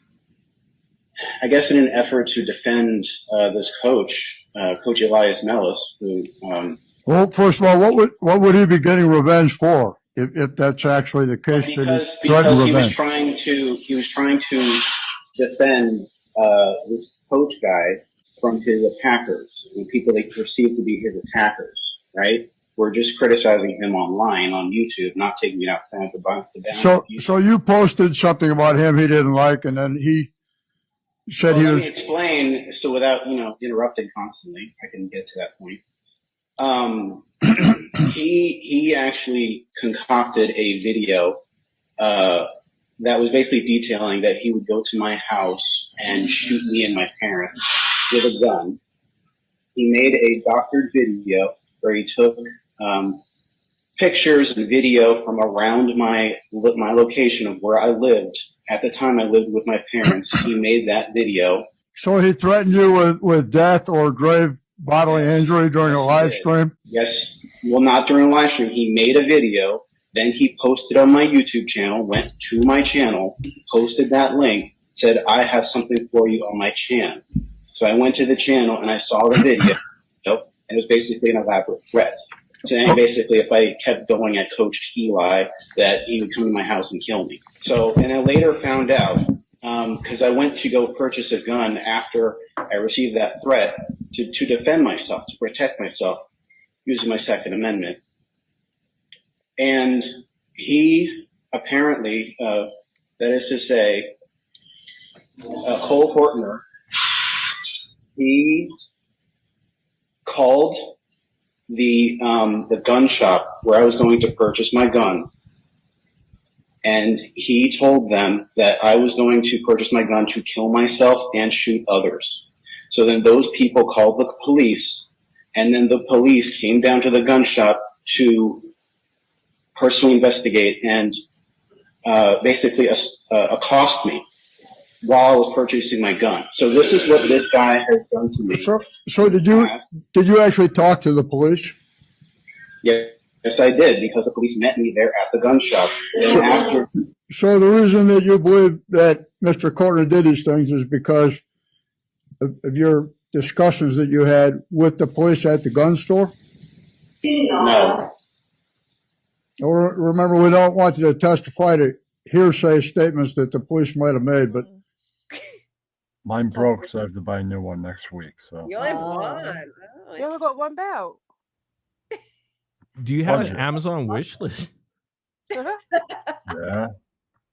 I guess in an effort to defend this coach, Coach Elias Mellis, who. Well, first of all, what would he be getting revenge for if that's actually the case? Because he was trying to defend this coach guy from his attackers, and people they perceive to be his attackers, right? We're just criticizing him online on YouTube, not taking it outside the box. So you posted something about him he didn't like, and then he said he was. Let me explain. So without interrupting constantly, I can get to that point. He actually concocted a video that was basically detailing that he would go to my house and shoot me and my parents with a gun. He made a doctored video where he took pictures and video from around my location of where I lived. At the time I lived with my parents. He made that video. So he threatened you with death or grave bodily injury during a live stream? Yes. Well, not during a live stream. He made a video. Then he posted on my YouTube channel, went to my channel, posted that link, said, I have something for you on my channel. So I went to the channel and I saw the video. And it was basically an elaborate threat. Saying basically if I kept going at Coach Eli, that he would come to my house and kill me. So, and I later found out, because I went to go purchase a gun after I received that threat to defend myself, to protect myself, using my Second Amendment. And he apparently, that is to say, Cole Hortner, he called the gun shop where I was going to purchase my gun, and he told them that I was going to purchase my gun to kill myself and shoot others. So then those people called the police, and then the police came down to the gun shop to personally investigate and basically accost me while I was purchasing my gun. So this is what this guy has done to me. So did you actually talk to the police? Yes, I did, because the police met me there at the gun shop. So the reason that you believe that Mr. Cortner did these things is because of your discussions that you had with the police at the gun store? No. Remember, we don't want you to testify to hearsay statements that the police might have made, but mine broke, so I have to buy a new one next week. So You only have one. Oh, you only got one belt. Do you have an Amazon wish list? yeah.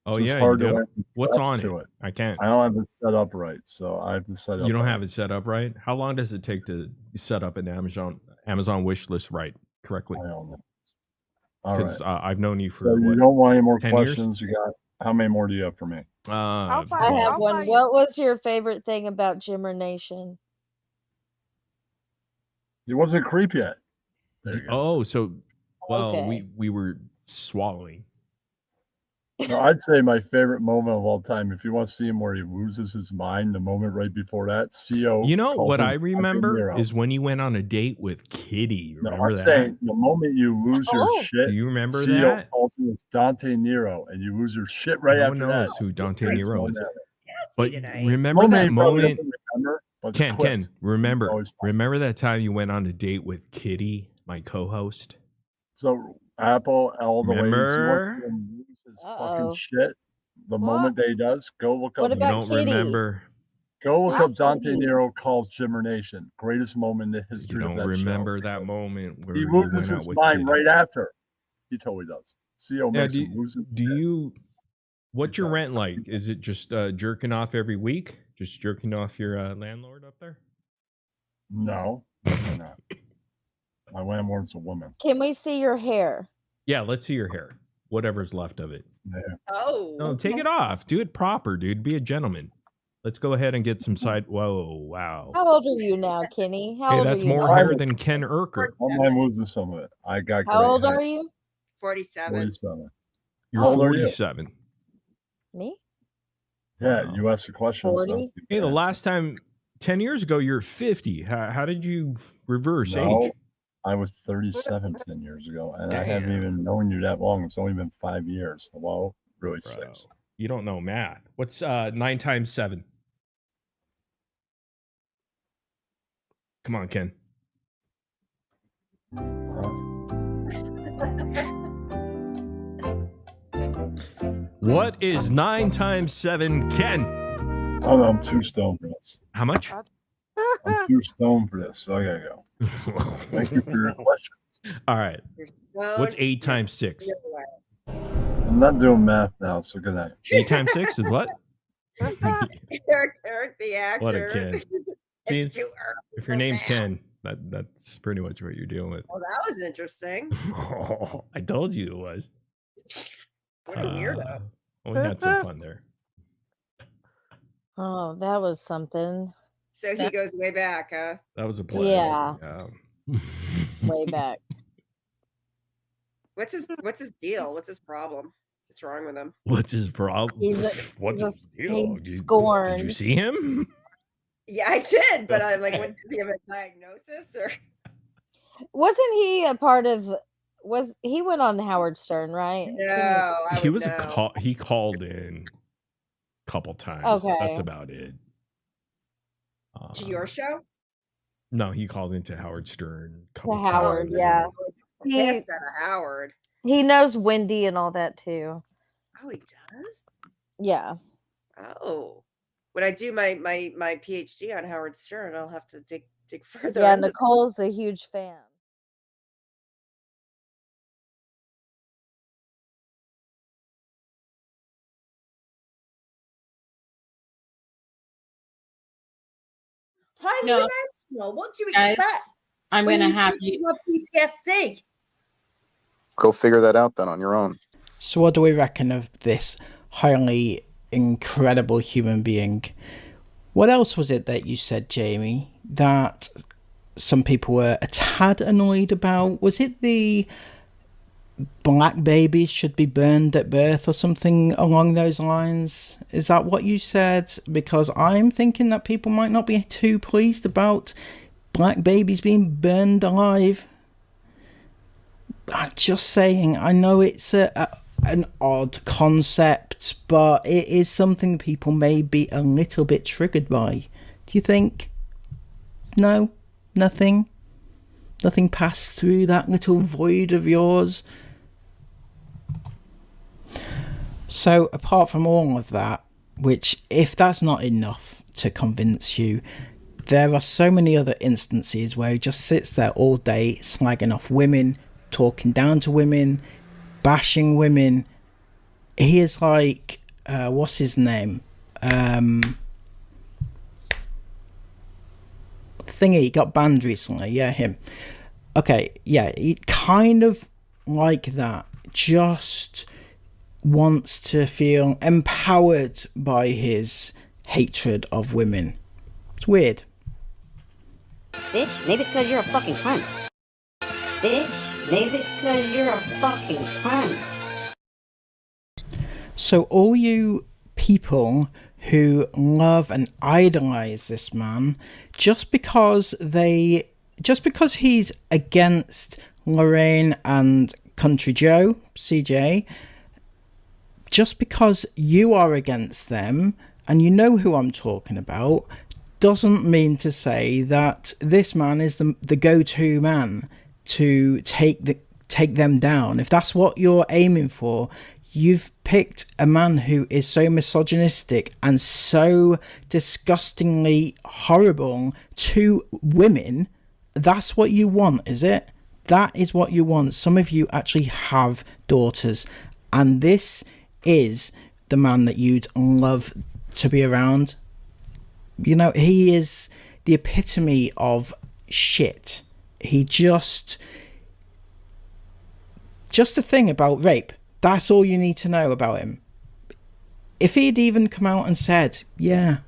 Oh It's yeah. hard You to do. add What's stuff on to it? I can't. I don't have it set up right, so I have to set up. You don't right. have it set up right? How long does it take to set up an Amazon wish list right correctly? I don't know. All Because right. I've known you for So you what, don't want any more 10 years? questions? You got how many more do you have for me? I have one. What was your favorite thing about Jimmer Nation? He wasn't a creep yet. There you go. Oh, so well, Okay. we were swallowing. No, I'd say my favorite moment of all time. If you want to see him where he loses his mind, the moment right before that, CO. You know calls what him I Dante remember Nero. is when you went on a date with Kitty. No, Remember I'm that? saying the moment you lose your shit. Do you remember CO that? calls him Dante Nero, and you lose your shit right No after one that. knows who Dante Greatest Nero moment is. ever. But remember Moment that he probably moment? doesn't remember, but it's Ken, clipped. remember that time you went on a date with Kitty, my co-host? So Apple, all the ladies, he Remember? wants to lose his fucking shit. The moment that he does, go look What up. about You don't Kitty? remember. Go look Who's up Dante Kitty? Nero calls Jimmer Nation. Greatest moment in the You history of don't that remember that moment where show. He you loses went out his with mind Kitty. right after. He totally does. CO Yeah, makes him lose his do you? What's your does. rent like? Is it just jerking off every week? Just jerking off your landlord up there? No, definitely not. My landlord's a woman. Can we see your hair? Yeah, let's see your hair. Whatever's left of it. Yeah. Oh. No, take it off. Do it proper, dude. Be a gentleman. Let's go ahead and get some side. Whoa, wow. How old are you now, Kenny? How Hey, old that's are you more now? hair than Ken Urker. I might losing some of it. I got How great old hair. are you? 47. 47. You're How old are you? 47. Me? Yeah, you asked the question. 40? Hey, the last time, 10 years ago, you're 50. How did you reverse No, age? I was 37 10 years ago, and I haven't even known you that long. It's only been 5 years. Hello? Really Bro, 6. you don't know math. What's 9 times 7? Come on, Ken. What is 9 times 7, Ken? I'm too stoned for this. How much? I'm too stoned for this, so I gotta go. Thank you for your question. All right. What's 8 times 6? I'm not doing math now, so good night. 8 times 6 is what? Eric the actor. What a Ken. See, It's too early if your name's Ken, that's pretty much what you're dealing with. Well, that was interesting. Oh, I told you it was. What a weirdo. We had some fun there. Oh, that was something. So he goes way back, huh? That was a play. Yeah. Way back. What's his deal? What's his problem? What's wrong with him? What's his problem? What's his deal? He's scorned. Did you see him? Yeah, I did, but I'm like, what, does he have a diagnosis or? Wasn't he a part of? He went on Howard Stern, right? No, He was he called in a couple times. Okay. That's about it. To your show? No, he called into Howard Stern a To couple Howard, times. yeah. Yes, out of Howard. He knows Wendy and all that too. Oh, he does? Yeah. Oh. When I do my PhD on Howard Stern, I'll have to dig further. Yeah, into Nicole's a huge fan. Highly No. emotional. What do you Guys, expect? I'm when gonna you have talk you. about PTSD. Go figure that out then on your own. So what do we reckon of this highly incredible human being? What else was it that you said, Jamie, that some people were a tad annoyed about? Was it the black babies should be burned at birth or something along those lines? Is that what you said? Because I'm thinking that people might not be too pleased about black babies being burned alive. I'm just saying, I know it's an odd concept, but it is something people may be a little bit triggered by. Do you think? No? Nothing? Nothing passed through that little void of yours? So, apart from all of that, which, if that's not enough to convince you, there are so many other instances where he just sits there all day slagging off women, talking down to women, bashing women. He is like, what's his name? Thingy, he got banned recently. Yeah, him. Okay, yeah, he kind of like that. Just wants to feel empowered by his hatred of women. It's weird. Bitch, maybe it's because you're a fucking cunt. Bitch, maybe it's because you're a fucking cunt. So all you people who love and idolize this man, just because he's against Lorraine and Country Joe, CJ, just because you are against them, and you know who I'm talking about, doesn't mean to say that this man is the go-to man to take them down. If that's what you're aiming for, you've picked a man who is so misogynistic and so disgustingly horrible to women. That's what you want, is it? That is what you want. Some of you actually have daughters, and this is the man that you'd love to be around. You know, he is the epitome of shit. He just the thing about rape. That's all you need to know about him. If he'd even come out and said, yeah,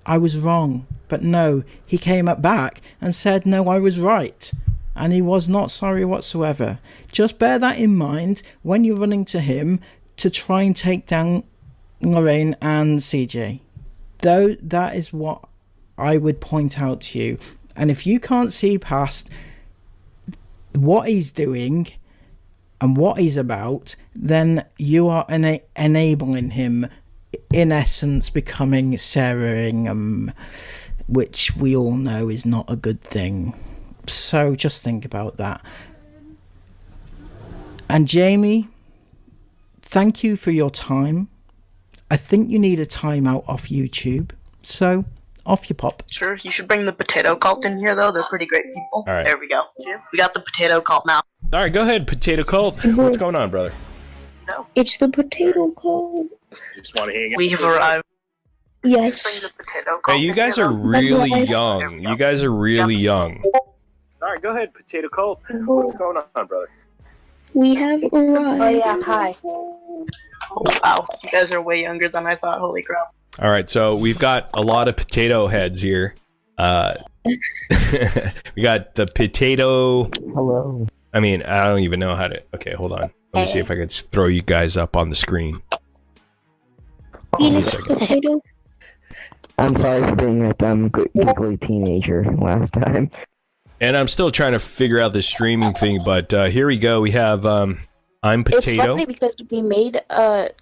I was wrong. But no, he came back and said, no, I was right. And he was not sorry whatsoever. Just bear that in mind when you're running to him to try and take down Lorraine and CJ. Though that is what I would point out to you. And if you can't see past what he's doing and what he's about, then you are enabling him, in essence, becoming Sarah Ingham. which we all know is not a good thing. So just think about that. And Jamie, thank you for your time. I think you need a timeout off YouTube. So, off you pop. Sure, you should bring the potato cult in here, though. They're pretty great people. All right. There we go. We got the potato cult now. All right, go ahead, Potato Cult. What's going on, brother? It's the potato cult. Just want to hang out. We have arrived. Yes. Hey, you guys are really young. You guys are really young. All right, go ahead, Potato Cult. What's going on, brother? We have arrived. Oh, yeah, hi. Oh, wow, you guys are way younger than I thought. Holy crap. All right, so we've got a lot of potato heads here. We got the potato. Hello. I mean, I don't even know how to. Okay, hold on. Let me see if I can throw you guys up on the screen. Phoenix potato. I'm sorry for being a dumb, giggly teenager last time. And I'm still trying to figure out this streaming thing, but here we go. We have I'm It's Potato. funny because we made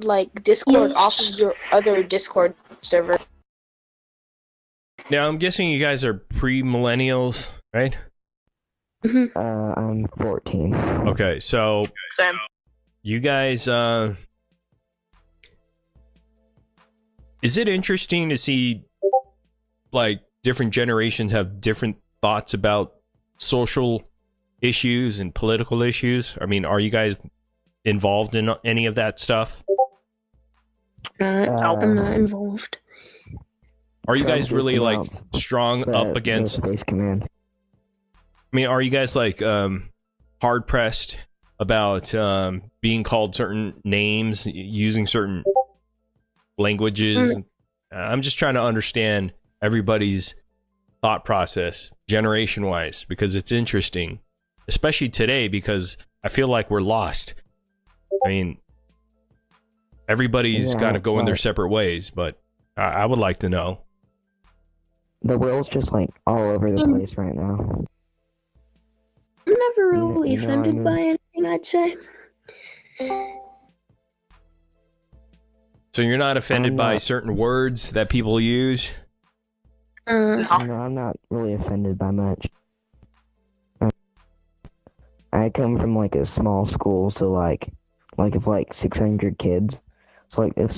like Discord off of your other Discord server. Now I'm guessing you guys are pre-millennials, right? I'm 14. Okay, so Same. you guys, is it interesting to see like different generations have different thoughts about social issues and political issues? I mean, are you guys involved in any of that stuff? I'm not involved. Are you guys really like strong up against? I mean, are you guys like hard pressed about being called certain names, using certain languages? I'm just trying to understand everybody's thought process generation wise, because it's interesting, especially today, because I feel like we're lost. I mean, everybody's got to go in their separate ways, but I would like to know. The world's just like all over the place right now. I'm never really You know what I offended mean? by anything, I'd say. So you're not offended by certain words that people use? No, I'm not really offended by much. I come from like a small school, so like if like 600 kids, so like if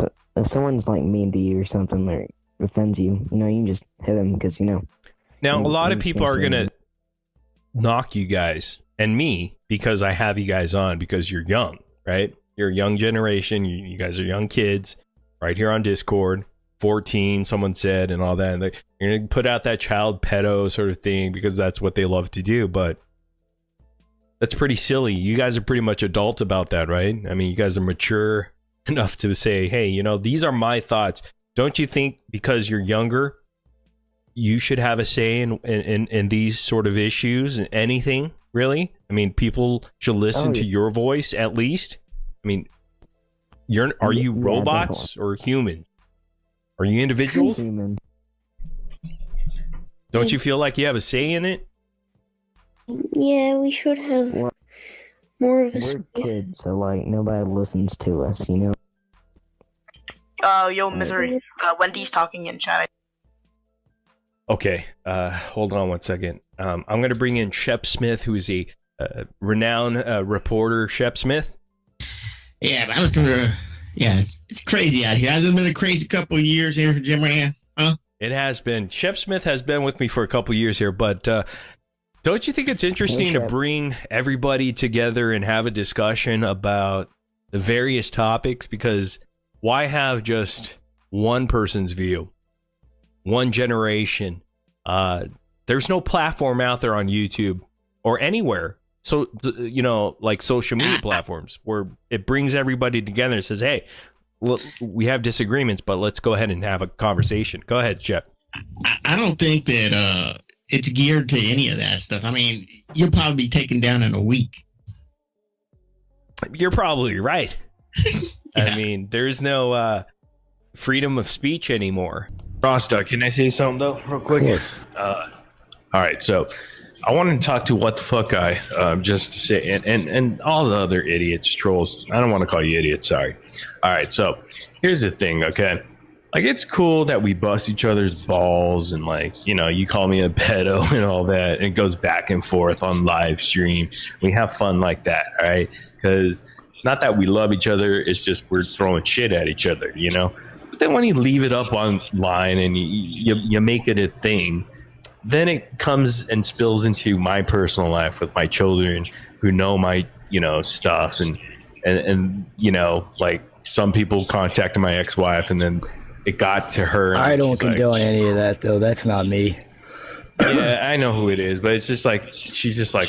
someone's like mean to you or something or offends you, you know, you can just hit them because you know. Now, a lot of you people can't are say going to knock you guys and me because I have you guys on because you're young, right? You're a young generation. You guys are young kids right here on Discord. 14, someone said, and all that. And you're going to put out that child pedo sort of thing because that's what they love to do. But that's pretty silly. You guys are pretty much adults about that, right? I mean, you guys are mature enough to say, hey, you know, these are my thoughts. Don't you think because you're younger, you should have a say in these sort of issues and anything, really? I mean, people should listen to your voice at least. I mean, are you robots or humans? Are you individuals? Human. Don't you feel like you have a say in it? Yeah, we should have more of a We're kids, so like nobody listens to us, you know. Yo, Misery. Wendy's talking in chat. Okay, hold on one second. I'm going to bring in Shep Smith, who is a renowned reporter. Shep Smith? Yeah, but I was going to... Yeah, it's crazy out here. Hasn't it been a crazy couple of years here for Jim Ran? Huh? It has been. Shep Smith has been with me for a couple of years here, but don't you think it's interesting to bring everybody together and have a discussion about the various topics? Because why have just one person's view, one generation? There's no platform out there on YouTube or anywhere. So, you know, like social media platforms where it brings everybody together and says, hey, look, we have disagreements, but let's go ahead and have a conversation. Go ahead, Shep. I don't think that it's geared to any of that stuff. I mean, you'll probably be taken down in a week. You're probably right. I mean, there's no freedom of speech anymore. Rasta, can I say something, though, real quick? Yes. All right, so I wanted to talk to What the Fuck Guy, just to say, and all the other idiots, trolls. I don't want to call you idiots, sorry. All right, so here's the thing, okay? Like, it's cool that we bust each other's balls and, like, you know, you call me a pedo and all that. And it goes back and forth on live stream. We have fun like that, all right? Because not that we love each other, it's just we're throwing shit at each other, you know? But then when you leave it up online and you make it a thing, then it comes and spills into my personal life with my children who know my, you know, stuff. And you know, like, some people contacted my ex-wife and then it got to her. And I don't she's condone like, any of that, though. That's not me. yeah, I know who it is, but it's just like, she's just like,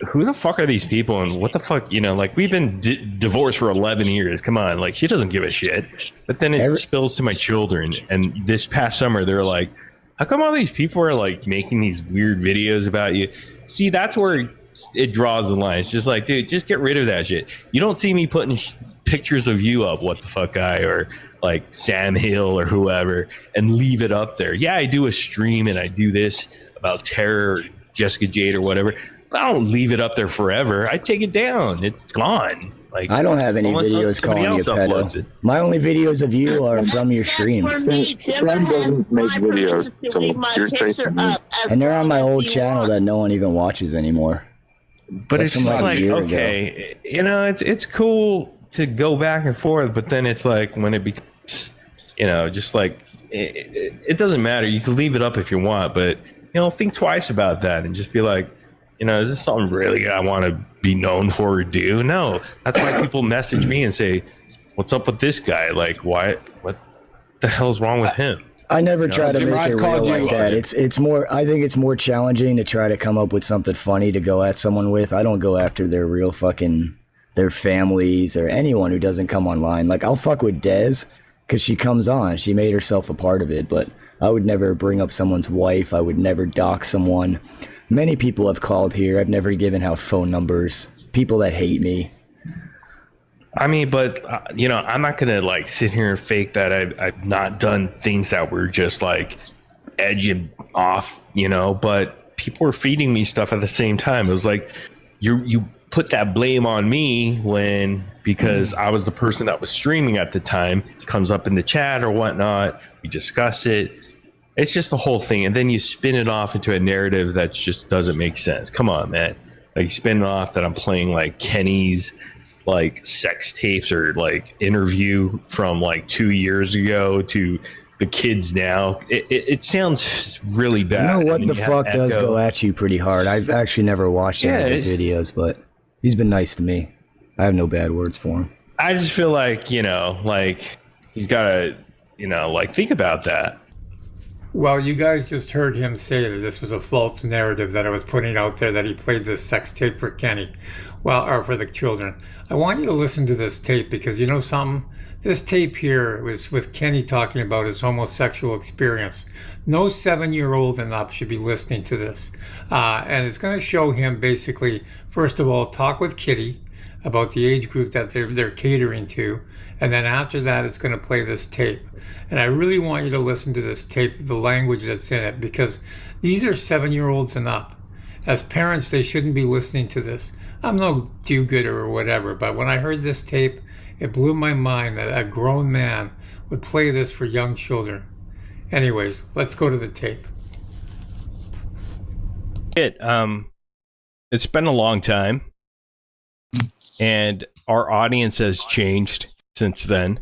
who the fuck are these people? And what the fuck, you know, like, we've been divorced for 11 years. Come on. Like, she doesn't give a shit. But then it spills to my children. And this past summer, they're like, how come all these people are like making these weird videos about you? See, that's where it draws the line. It's just like, dude, just get rid of that shit. You don't see me putting pictures of you up, what the fuck guy, or like Sam Hill or whoever, and leave it up there. Yeah, I do a stream and I do this about Terror, or Jessica Jade, or whatever. But I don't leave it up there forever. I take it down. It's gone. Like, I don't have any videos calling you a pedo. My only videos of you are from your streams. Sam doesn't make videos, so you're safe from me. And they're on my old channel that no one even watches anymore. But That's it's from like, a year okay, you know, it's cool to go back and forth, but then it's like when it becomes, you know, just like, it doesn't matter. You can leave it up if you want, but, you know, think twice about that and just be like, you know, is this something really I want to be known for or do? No. That's why people message me and say, what's up with this guy? Like, what the hell's wrong with him? I never try to make it real like that. It's more, I think it's more challenging to try to come up with something funny to go at someone with. I don't go after their real fucking, their families or anyone who doesn't come online. Like, I'll fuck with Dez because she comes on. She made herself a part of it, but I would never bring up someone's wife. I would never dox someone. Many people have called here. I've never given out phone numbers. People that hate me. I mean, but, you know, I'm not going to, like, sit here and fake that I've not done things that were just, like, edging off, you know, but people were feeding me stuff at the same time. It was like, you put that blame on me because I was the person that was streaming at the time. It comes up in the chat or whatnot. We discuss it. It's just the whole thing. And then you spin it off into a narrative that just doesn't make sense. Come on, man. Like, you spin it off that I'm playing, like, Kenny's, like, sex tapes or, like, interview from, like, 2 years ago to the kids now. It sounds really bad. You know what the fuck does go at you pretty hard. I've actually never watched any of his videos, but he's been nice to me. I have no bad words for him. I just feel like, you know, like, he's got to, you know, like, think about that. Well, you guys just heard him say that this was a false narrative that I was putting out there, that he played this sex tape for Kenny, well, or for the children. I want you to listen to this tape because, you know something? This tape here was with Kenny talking about his homosexual experience. No 7-year-old and up should be listening to this. And it's going to show him basically, first of all, talk with Kitty about the age group that they're catering to. And then after that, it's going to play this tape. And I really want you to listen to this tape, the language that's in it, because these are 7-year-olds and up. As parents, they shouldn't be listening to this. I'm no do-gooder or whatever, but when I heard this tape, it blew my mind that a grown man would play this for young children. Anyways, let's go to the tape. It's been a long time, and our audience has changed since then.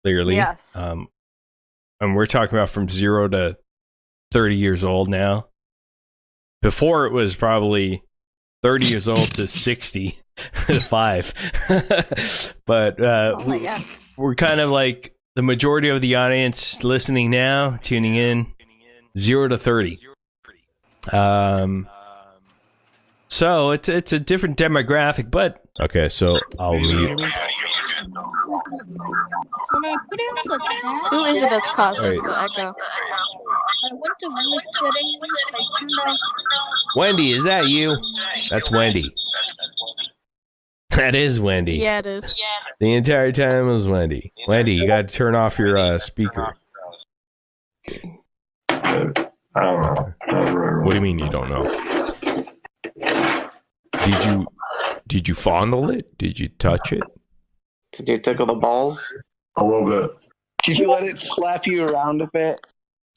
Clearly, yes. And we're talking about from 0 to 30 years old now. Before it was probably 30 years old to 65. But we're kind of like the majority of the audience listening now, tuning in, 0 to 30. So it's a different demographic, but okay, so I'll mute. Who is it that's causing this echo? Wendy, is that you? That's Wendy. That is Wendy. Yeah, it is. The entire time it was Wendy. Wendy, you got to turn off your speaker. What do you mean you don't know? Did you fondle it? Did you touch it? Did you tickle the balls? A little bit. Did you let it slap you around a bit?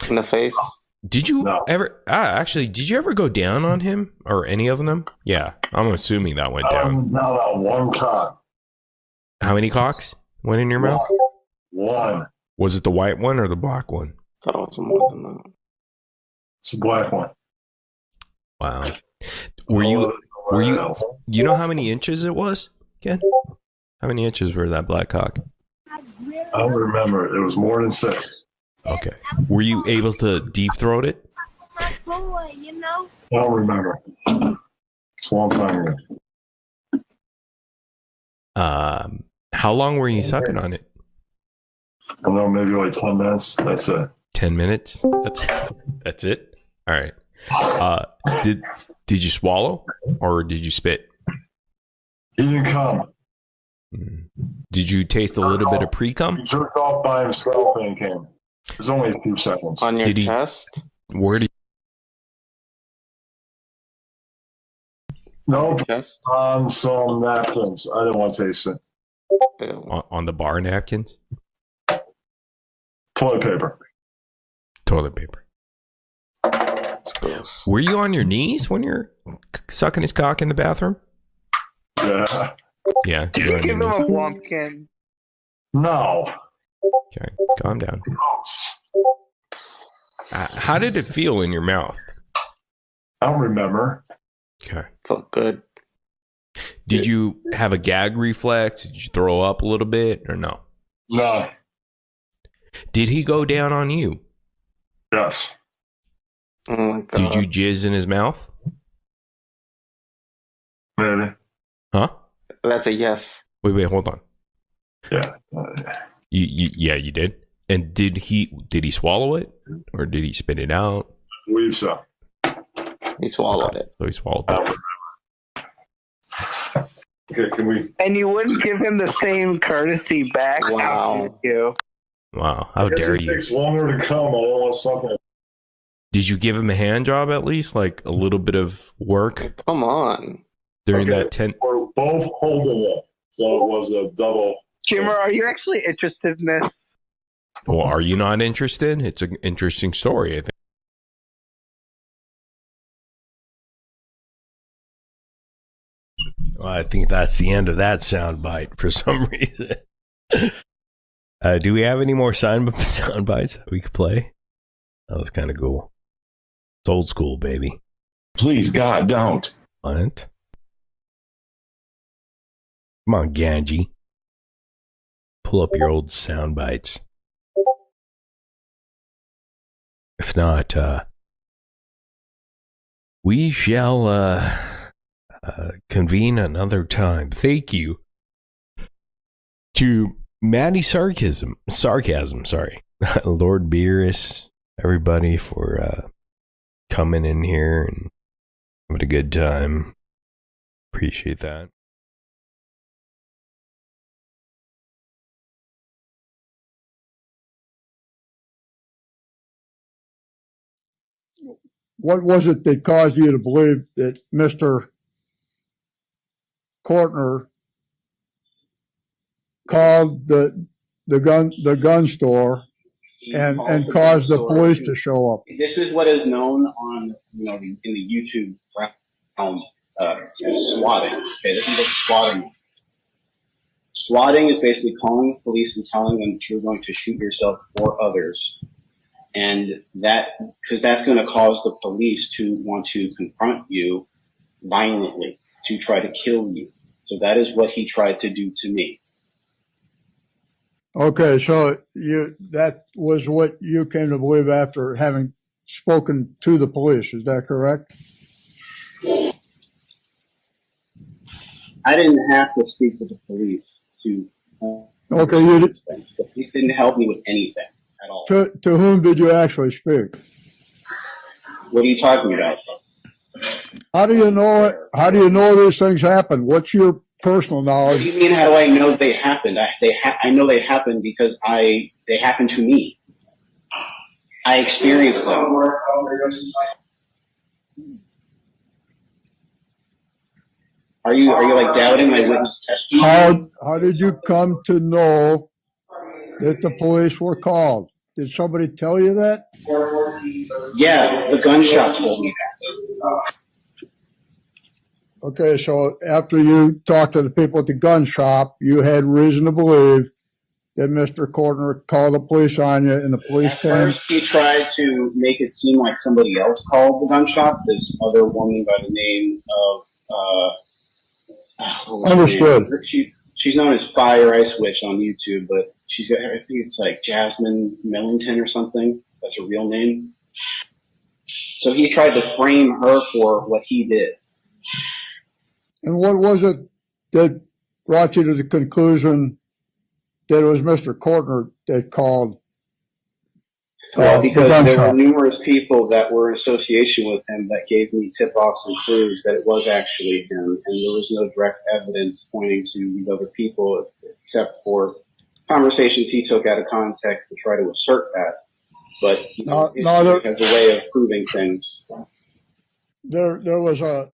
In the face? Did you ever? Actually, did you ever go down on him or any of them? Yeah, I'm assuming that went down. Down on one cock. How many cocks went in your mouth? One. Was it the white one or the black one? I thought it was more than that. It's a black one. Wow. Were you? You know how many inches it was, Ken? How many inches were that black cock? I don't remember. It was more than 6. Okay. Were you able to deep throat it? Boy, you know. I don't remember. It's a long time ago. How long were you sucking on it? I don't know, maybe like 10 minutes. That's it. 10 minutes? That's it? All right. Did you swallow or did you spit? He didn't come. Did you taste a little bit of pre-cum? He jerked off by himself and came. It was only a few seconds. On your chest? Where did No, on some napkins. I didn't want to taste it. On the bar napkins? Toilet paper. Toilet paper. Were you on your knees when you're sucking his cock in the bathroom? Yeah. Yeah. Did you give him a blumpkin? No. Okay, calm down. How did it feel in your mouth? I don't remember. Okay. Felt good. Did you have a gag reflex? Did you throw up a little bit or no? No. Did he go down on you? Yes. Oh my God. Did you jizz in his mouth? Maybe. Huh? That's a yes. Wait, hold on. Yeah. You did. And did he swallow it or did he spit it out? I believe so. He swallowed it. So he swallowed it. Okay, can we? And you wouldn't give him the same courtesy back? Wow. You. Wow. How dare you? It takes longer to come. I don't want something. Did you give him a hand job at least? Like a little bit of work? Come on. During that 10. We're both holding it. So it was a double. Jimmer, are you actually interested in this? Well, are you not interested? It's an interesting story, I think. Well, I think that's the end of that soundbite for some reason. Do we have any more sound bites that we could play? That was kind of cool. It's old school, baby. Please, God, don't. What? Come on, Ganji. Pull up your old sound bites. If not, we shall convene another time. Thank you to Maddie Sarcasm, sorry. Lord Beerus, everybody for coming in here and having a good time. Appreciate that. What was it that caused you to believe that Mr. Kortner called the gun store and caused the police to show up? This is what is known on, in the YouTube realm, as swatting. Okay, this is what swatting is. Swatting is basically calling the police and telling them that you're going to shoot yourself or others. And because that's going to cause the police to want to confront you violently, to try to kill you. So that is what he tried to do to me. Okay, so that was what you came to believe after having spoken to the police, is that correct? I didn't have to speak to the police to Okay, you did. The police didn't help me with anything at all. To whom did you actually speak? What are you talking about? How do you know it? How do you know these things happen? What's your personal knowledge? What do you mean? How do I know they happened? I know they happened because they happened to me. I experienced them. Are you like doubting my witness testimony? How did you come to know that the police were called. Did somebody tell you that? Yeah, the gun shop told me that. Okay, so after you talked to the people at the gun shop, you had reason to believe that Mr. Cordner called the police on you, and the police At came. first, he tried to make it seem like somebody else called the gun shop. This other woman by the name of what was her Understood. name? She's known as Fire Ice Witch on YouTube, but she's got, I think it's like Jasmine Millington or something. That's her real name. So he tried to frame her for what he did. And what was it that brought you to the conclusion that it was Mr. Cordner that called? Well, the because gun there shop? were numerous people that were in association with him that gave me tip-offs and clues that it was actually him, and there was no direct evidence pointing to these other people except for conversations he took out of context to try to assert that. But he has a way of proving things. There was a